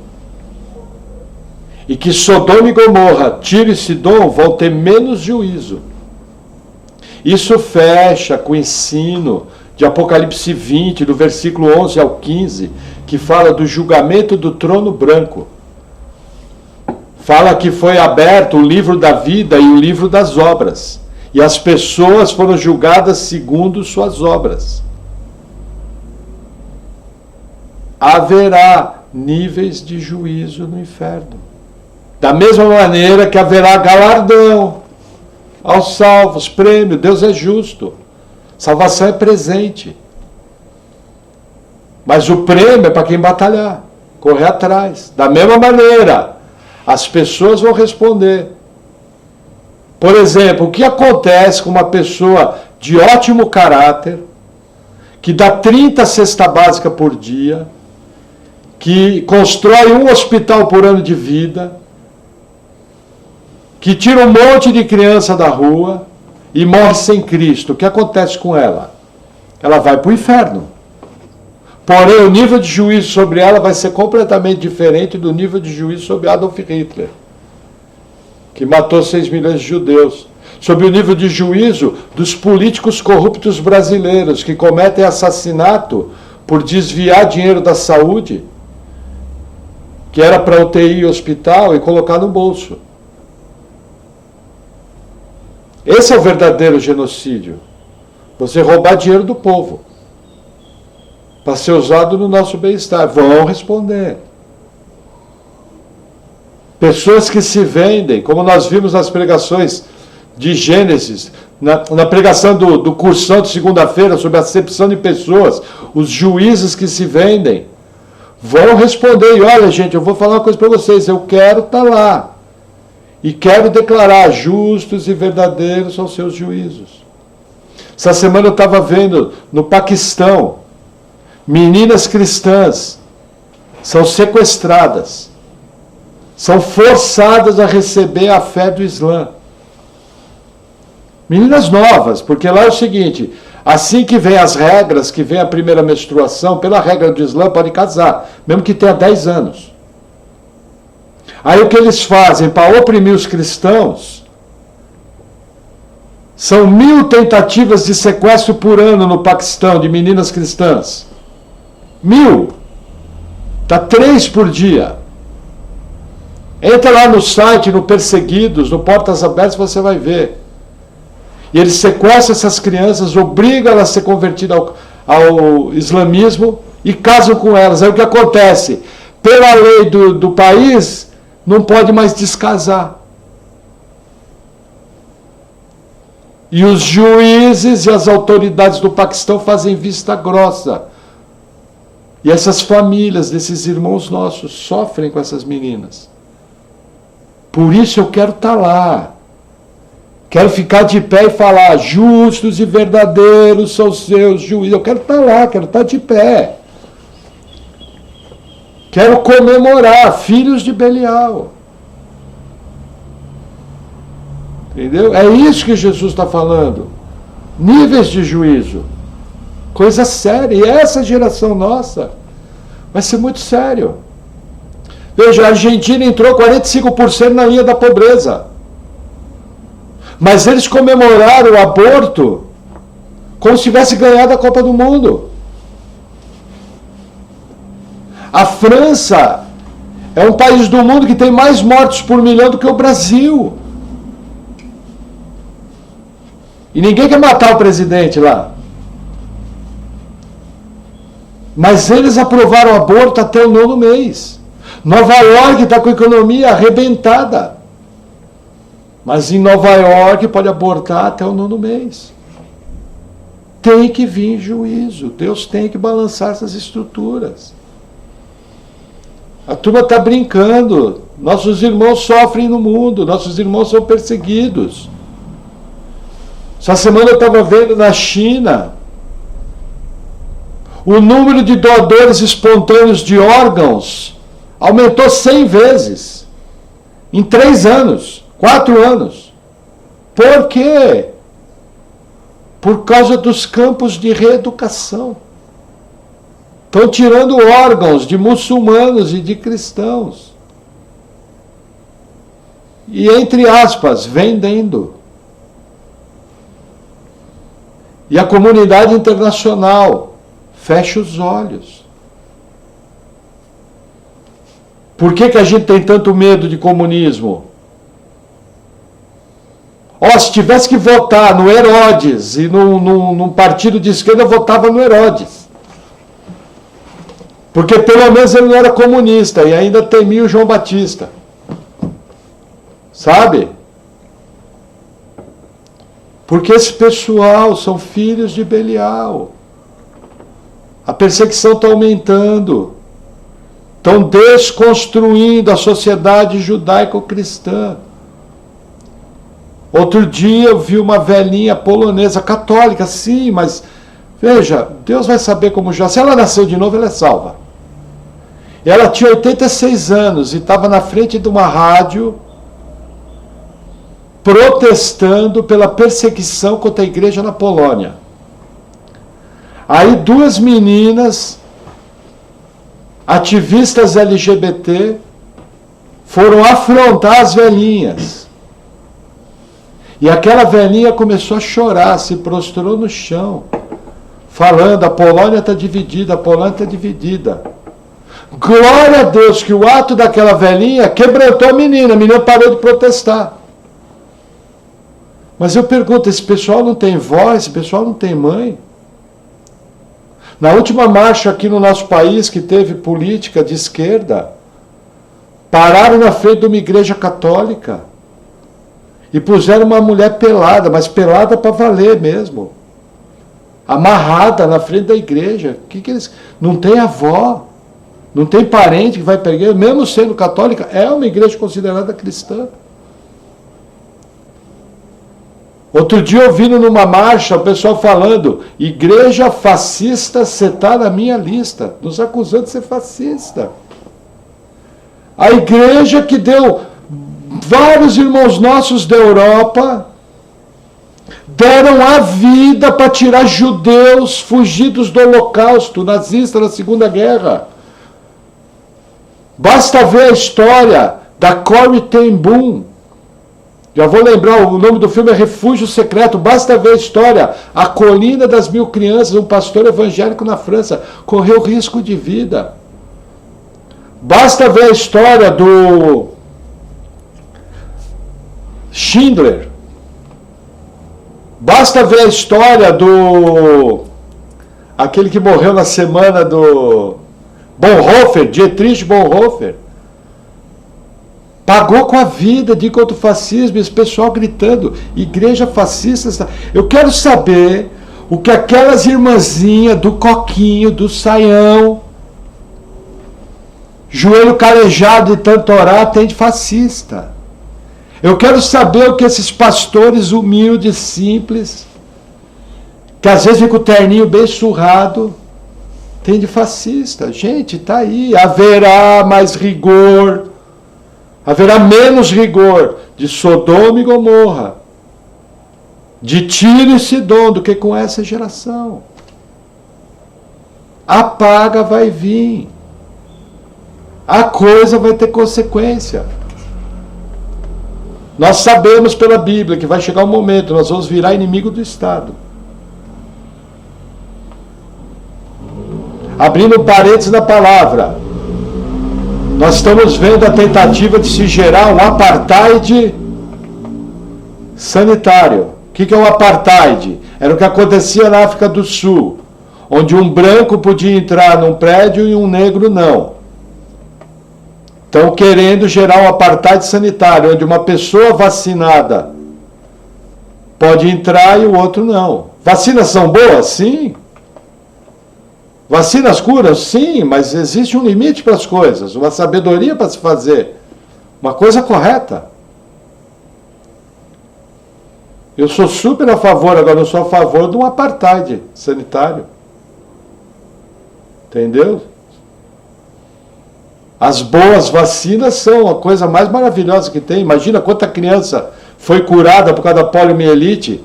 E que Sodoma e Gomorra, Tiro e Sidom vão ter menos juízo. Isso fecha com o ensino de Apocalipse 20, do versículo 11 ao 15, que fala do julgamento do trono branco. Fala que foi aberto o livro da vida e o livro das obras. E as pessoas foram julgadas segundo suas obras. Haverá níveis de juízo no inferno. Da mesma maneira que haverá galardão aos salvos, prêmio. Deus é justo. Salvação é presente. Mas o prêmio é para quem batalhar, correr atrás. Da mesma maneira, as pessoas vão responder. Por exemplo, o que acontece com uma pessoa de ótimo caráter, que dá 30 cesta básica por dia, que constrói um hospital por ano de vida, que tira um monte de criança da rua e morre sem Cristo? O que acontece com ela? Ela vai para o inferno. Porém, o nível de juízo sobre ela vai ser completamente diferente do nível de juízo sobre Adolf Hitler, que matou 6 milhões de judeus. Sobre o nível de juízo dos políticos corruptos brasileiros, que cometem assassinato por desviar dinheiro da saúde, que era para UTI e hospital, e colocar no bolso. Esse é o verdadeiro genocídio. Você roubar dinheiro do povo para ser usado no nosso bem-estar. Vão responder. Pessoas que se vendem, como nós vimos nas pregações de Gênesis, na pregação do cursão de segunda-feira sobre a acepção de pessoas, os juízes que se vendem, vão responder. E olha, gente, eu vou falar uma coisa para vocês, eu quero estar lá. E quero declarar, justos e verdadeiros são seus juízos. Essa semana eu estava vendo no Paquistão, meninas cristãs são sequestradas, são forçadas a receber a fé do Islã. Meninas novas, porque lá é o seguinte, assim que vem as regras, que vem a primeira menstruação, pela regra do Islã pode casar, mesmo que tenha 10 anos. Aí o que eles fazem para oprimir os cristãos, são 1000 tentativas de sequestro por ano no Paquistão, de meninas cristãs. 1000. Está 3 por dia. Entra lá no site, no Perseguidos, no Portas Abertas, você vai ver. E eles sequestram essas crianças, obrigam elas a ser convertidas ao islamismo e casam com elas. Aí o que acontece? Pela lei do país, não pode mais descasar. E os juízes e as autoridades do Paquistão fazem vista grossa. E essas famílias desses irmãos nossos sofrem com essas meninas. Por isso eu quero estar lá. Quero ficar de pé e falar, justos e verdadeiros são seus juízes. Eu quero estar lá, quero estar de pé. Quero comemorar, filhos de Belial. Entendeu? É isso que Jesus está falando. Níveis de juízo. Coisa séria. E essa geração nossa vai ser muito sério. Veja, a Argentina entrou 45% na linha da pobreza. Mas eles comemoraram o aborto como se tivesse ganhado a Copa do Mundo. A França é um país do mundo que tem mais mortos por milhão do que o Brasil. E ninguém quer matar o presidente lá. Mas eles aprovaram o aborto até o 9º mês. Nova York está com a economia arrebentada. Mas em Nova York pode abortar até o 9º mês. Tem que vir juízo. Deus tem que balançar essas estruturas. A turma está brincando. Nossos irmãos sofrem no mundo. Nossos irmãos são perseguidos. Essa semana eu estava vendo na China o número de doadores espontâneos de órgãos aumentou 100 vezes. Em 3 anos. 4 anos. Por quê? Por causa dos campos de reeducação. Estão tirando órgãos de muçulmanos e de cristãos. E, entre aspas, vendendo. E a comunidade internacional fecha os olhos. Por que a gente tem tanto medo de comunismo? Se tivesse que votar no Herodes e num partido de esquerda, eu votava no Herodes. Porque pelo menos ele não era comunista e ainda temia o João Batista. Sabe? Porque esse pessoal são filhos de Belial. A perseguição está aumentando. Estão desconstruindo a sociedade judaico-cristã. Outro dia eu vi uma velhinha polonesa, católica, sim, mas veja, Deus vai saber como já. Se ela nasceu de novo, ela é salva. Ela tinha 86 anos e estava na frente de uma rádio protestando pela perseguição contra a igreja na Polônia. Aí duas meninas, ativistas LGBT, foram afrontar as velhinhas. E aquela velhinha começou a chorar, se prostrou no chão, falando, a Polônia está dividida, a Polônia está dividida. Glória a Deus que o ato daquela velhinha quebrantou a menina parou de protestar. Mas eu pergunto, esse pessoal não tem voz, esse pessoal não tem mãe? Na última marcha aqui no nosso país, que teve política de esquerda, pararam na frente de uma igreja católica e puseram uma mulher pelada, mas pelada para valer mesmo, amarrada na frente da igreja. Que eles... Não tem avó, não tem parente que vai para a igreja, mesmo sendo católica, é uma igreja considerada cristã. Outro dia ouvindo numa marcha o pessoal falando, igreja fascista, você está na minha lista, nos acusando de ser fascista. A igreja que deu, vários irmãos nossos da Europa deram a vida para tirar judeus fugidos do Holocausto, nazista na Segunda Guerra. Basta ver a história da Corrie ten Boom. Já vou lembrar, o nome do filme é Refúgio Secreto. Basta ver a história. A Colina das Mil Crianças, um pastor evangélico na França, correu risco de vida. Basta ver a história do Schindler. Basta ver a história do... aquele que morreu na semana do... Bonhoeffer, Dietrich Bonhoeffer. Pagou com a vida de contra o fascismo, esse pessoal gritando, igreja fascista. Eu quero saber o que aquelas irmãzinhas do coquinho, do saião, joelho calejado de tanto orar, tem de fascista. Eu quero saber o que esses pastores humildes, simples, que às vezes ficam com o terninho bem surrado, tem de fascista. Gente, está aí. Haverá mais rigor. Haverá menos rigor de Sodoma e Gomorra, de Tiro e Sidom, do que com essa geração. A paga vai vir. A coisa vai ter consequência. Nós sabemos pela Bíblia que vai chegar um momento, nós vamos virar inimigo do Estado. Abrindo parênteses na palavra, nós estamos vendo a tentativa de se gerar um apartheid sanitário. O que é o apartheid? Era o que acontecia na África do Sul, onde um branco podia entrar num prédio e um negro não. Estão querendo gerar um apartheid sanitário, onde uma pessoa vacinada pode entrar e o outro não. Vacinas são boas? Sim. Vacinas curam? Sim, mas existe um limite para as coisas, uma sabedoria para se fazer, uma coisa correta. Eu sou super a favor, agora eu sou a favor de um apartheid sanitário. Entendeu? As boas vacinas são a coisa mais maravilhosa que tem. Imagina quanta criança foi curada por causa da poliomielite?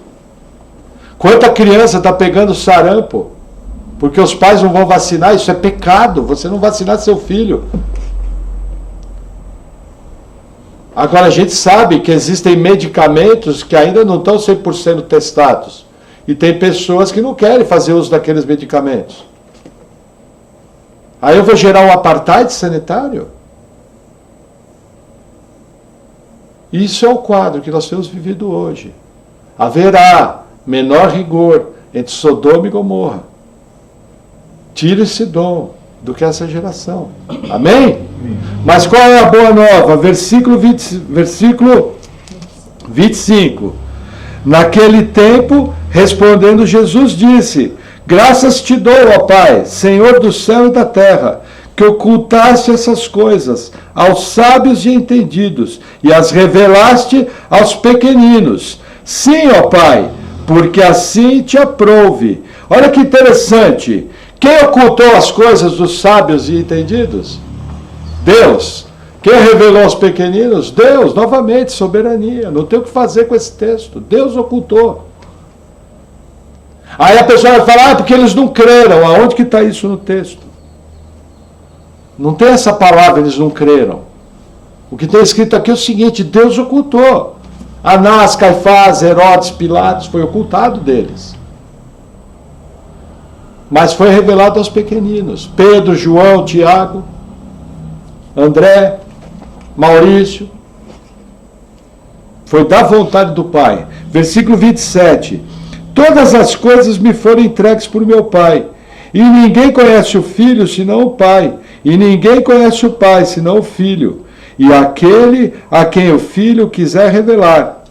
Quanta criança está pegando sarampo? Porque os pais não vão vacinar, isso é pecado, você não vacinar seu filho. Agora a gente sabe que existem medicamentos que ainda não estão 100% testados. E tem pessoas que não querem fazer uso daqueles medicamentos. Aí eu vou gerar um apartheid sanitário? Isso é o quadro que nós temos vivido hoje. Haverá menor rigor entre Sodoma e Gomorra, Tiro e Sidom, do que essa geração. Amém? Mas qual é a boa nova? Versículo 25. Naquele tempo, respondendo Jesus, disse: graças te dou, ó Pai, Senhor do céu e da terra, que ocultaste essas coisas aos sábios e entendidos, e as revelaste aos pequeninos. Sim, ó Pai, porque assim te aprouve. Olha que interessante. Quem ocultou as coisas dos sábios e entendidos? Deus. Quem revelou aos pequeninos? Deus. Novamente, soberania. Não tem o que fazer com esse texto. Deus ocultou. Aí a pessoa vai falar, porque eles não creram. Aonde que está isso no texto? Não tem essa palavra, eles não creram. O que está escrito aqui é o seguinte: Deus ocultou. Anás, Caifás, Herodes, Pilatos, foi ocultado deles. Mas foi revelado aos pequeninos. Pedro, João, Tiago, André, Maurício. Foi da vontade do Pai. Versículo 27. Todas as coisas me foram entregues por meu Pai. E ninguém conhece o Filho senão o Pai. E ninguém conhece o Pai senão o Filho. E aquele a quem o Filho quiser revelar.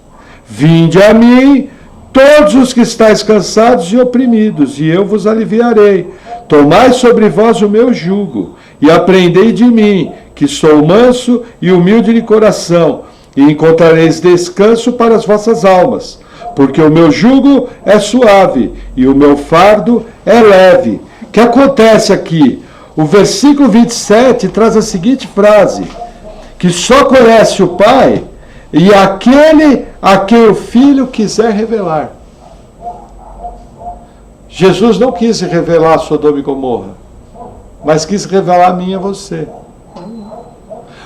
Vinde a mim, todos os que estáis cansados e oprimidos, e eu vos aliviarei. Tomai sobre vós o meu jugo, e aprendei de mim, que sou manso e humilde de coração, e encontrareis descanso para as vossas almas. Porque o meu jugo é suave, e o meu fardo é leve. O que acontece aqui? O versículo 27 traz a seguinte frase: que só conhece o Pai e aquele a quem o Filho quiser revelar. Jesus não quis revelar Sodoma e Gomorra, mas quis revelar a mim e a você.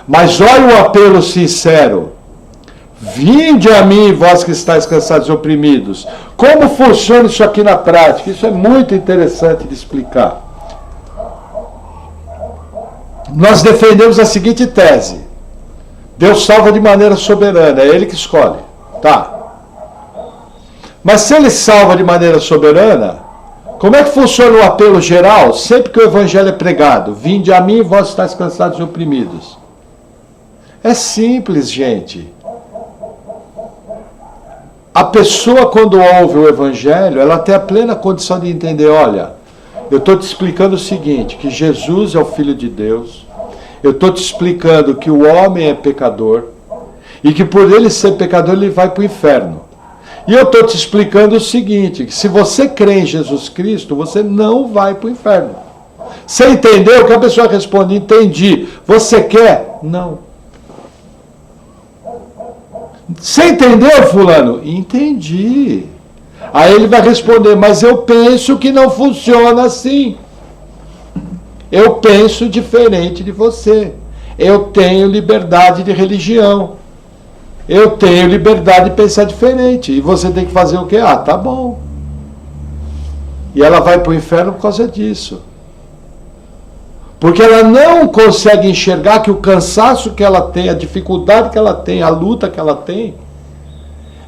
Mas olha o apelo sincero: vinde a mim, vós que estáis cansados e oprimidos. Como funciona isso aqui na prática? Isso é muito interessante de explicar. Nós defendemos a seguinte tese: Deus salva de maneira soberana, é Ele que escolhe. Tá. Mas se Ele salva de maneira soberana, como é que funciona o apelo geral sempre que o Evangelho é pregado? Vinde a mim, vós estáis cansados e oprimidos. É simples, gente. A pessoa, quando ouve o Evangelho, ela tem a plena condição de entender: olha, eu estou te explicando o seguinte, que Jesus é o Filho de Deus. Eu estou te explicando que o homem é pecador e que por ele ser pecador ele vai para o inferno. E eu estou te explicando o seguinte, que se você crê em Jesus Cristo, você não vai para o inferno. Você entendeu? Que a pessoa responde: entendi. Você quer? Não. Você entendeu, fulano? Entendi. Aí ele vai responder: mas eu penso que não funciona assim. Eu penso diferente de você. Eu tenho liberdade de religião. Eu tenho liberdade de pensar diferente. E você tem que fazer o quê? Ah, tá bom. E ela vai para o inferno por causa disso. Porque ela não consegue enxergar que o cansaço que ela tem, a dificuldade que ela tem, a luta que ela tem,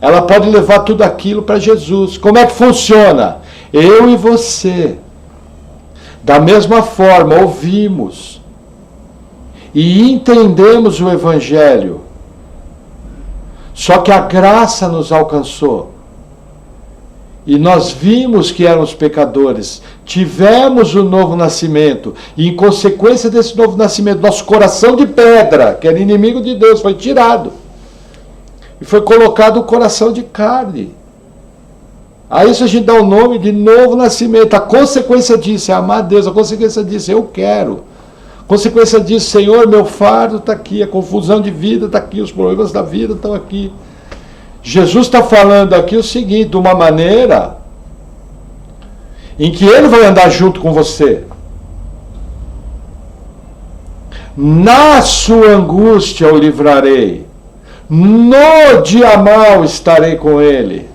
ela pode levar tudo aquilo para Jesus. Como é que funciona? Eu e você, da mesma forma, ouvimos e entendemos o Evangelho. Só que a graça nos alcançou. E nós vimos que éramos pecadores. Tivemos o novo nascimento. E em consequência desse novo nascimento, nosso coração de pedra, que era inimigo de Deus, foi tirado. E foi colocado o coração de carne. A isso a gente dá o nome de novo nascimento. A consequência disso é amar a Deus. A consequência disso é eu quero. A consequência disso: Senhor, meu fardo está aqui. A confusão de vida está aqui. Os problemas da vida estão aqui. Jesus está falando aqui o seguinte, de uma maneira em que Ele vai andar junto com você. Na sua angústia o livrarei, no dia mau estarei com Ele.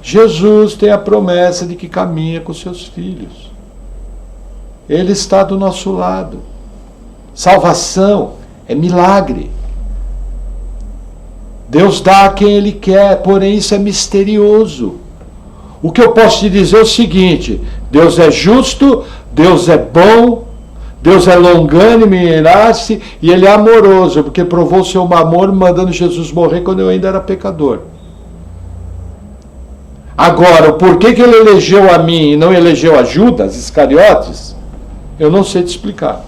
Jesus tem a promessa de que caminha com seus filhos. Ele está do nosso lado. Salvação é milagre. Deus dá a quem Ele quer, porém isso é misterioso. O que eu posso te dizer é o seguinte: Deus é justo, Deus é bom, Deus é longânimo e irace, e Ele é amoroso, porque provou o seu amor mandando Jesus morrer quando eu ainda era pecador. Agora, o porquê que Ele elegeu a mim e não elegeu a Judas Iscariotes, eu não sei te explicar.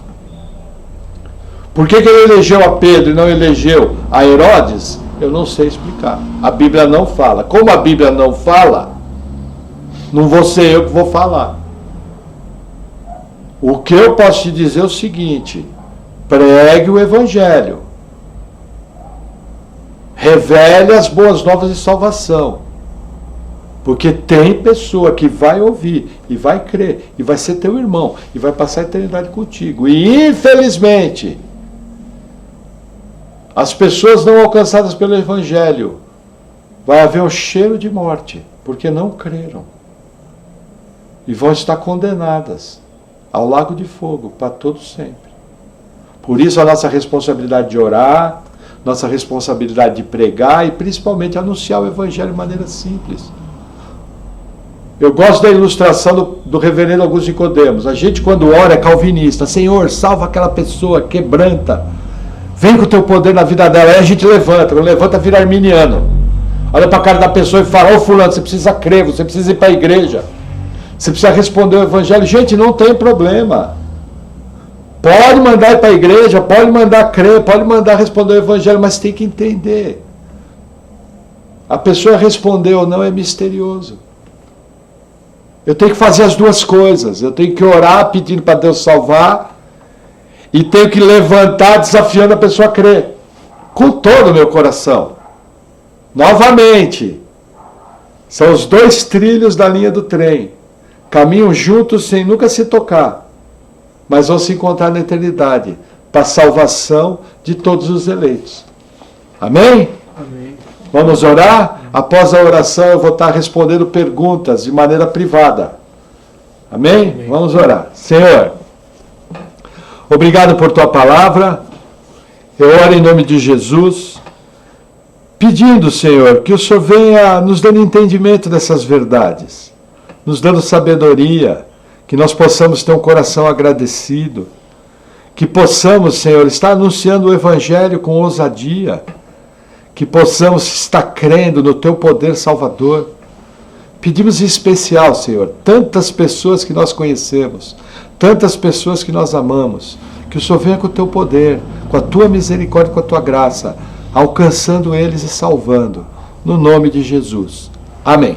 Por que Ele elegeu a Pedro e não elegeu a Herodes, eu não sei explicar. A Bíblia não fala. Como a Bíblia não fala, não vou ser eu que vou falar. O que eu posso te dizer é o seguinte: pregue o Evangelho. Revele as boas novas de salvação. Porque tem pessoa que vai ouvir e vai crer e vai ser teu irmão e vai passar a eternidade contigo. E infelizmente, as pessoas não alcançadas pelo Evangelho, vai haver um cheiro de morte, porque não creram. E vão estar condenadas ao lago de fogo para todo sempre. Por isso a nossa responsabilidade de orar, nossa responsabilidade de pregar e principalmente anunciar o Evangelho de maneira simples. Eu gosto da ilustração do reverendo Augusto Nicodemos. A gente, quando ora, é calvinista. Senhor, salva aquela pessoa, quebranta. Vem com o teu poder na vida dela. Aí a gente levanta. Quando levanta, vira arminiano. Olha para a cara da pessoa e fala: ô fulano, você precisa crer, você precisa ir para a igreja. Você precisa responder o Evangelho. Gente, não tem problema. Pode mandar ir para a igreja, pode mandar crer, pode mandar responder o Evangelho, mas tem que entender. A pessoa responder ou não é misterioso. Eu tenho que fazer as duas coisas. Eu tenho que orar pedindo para Deus salvar e tenho que levantar desafiando a pessoa a crer. Com todo o meu coração. Novamente, são os dois trilhos da linha do trem. Caminham juntos sem nunca se tocar, mas vão se encontrar na eternidade para a salvação de todos os eleitos. Amém? Amém. Vamos orar? Após a oração eu vou estar respondendo perguntas de maneira privada. Amém? Amém. Vamos orar. Senhor, obrigado por tua palavra. Eu oro em nome de Jesus, pedindo, Senhor, que o Senhor venha nos dando entendimento dessas verdades, nos dando sabedoria, que nós possamos ter um coração agradecido, que possamos, Senhor, estar anunciando o Evangelho com ousadia, que possamos estar crendo no Teu poder salvador. Pedimos em especial, Senhor, tantas pessoas que nós conhecemos, tantas pessoas que nós amamos, que o Senhor venha com o Teu poder, com a Tua misericórdia, com a Tua graça, alcançando eles e salvando, no nome de Jesus. Amém.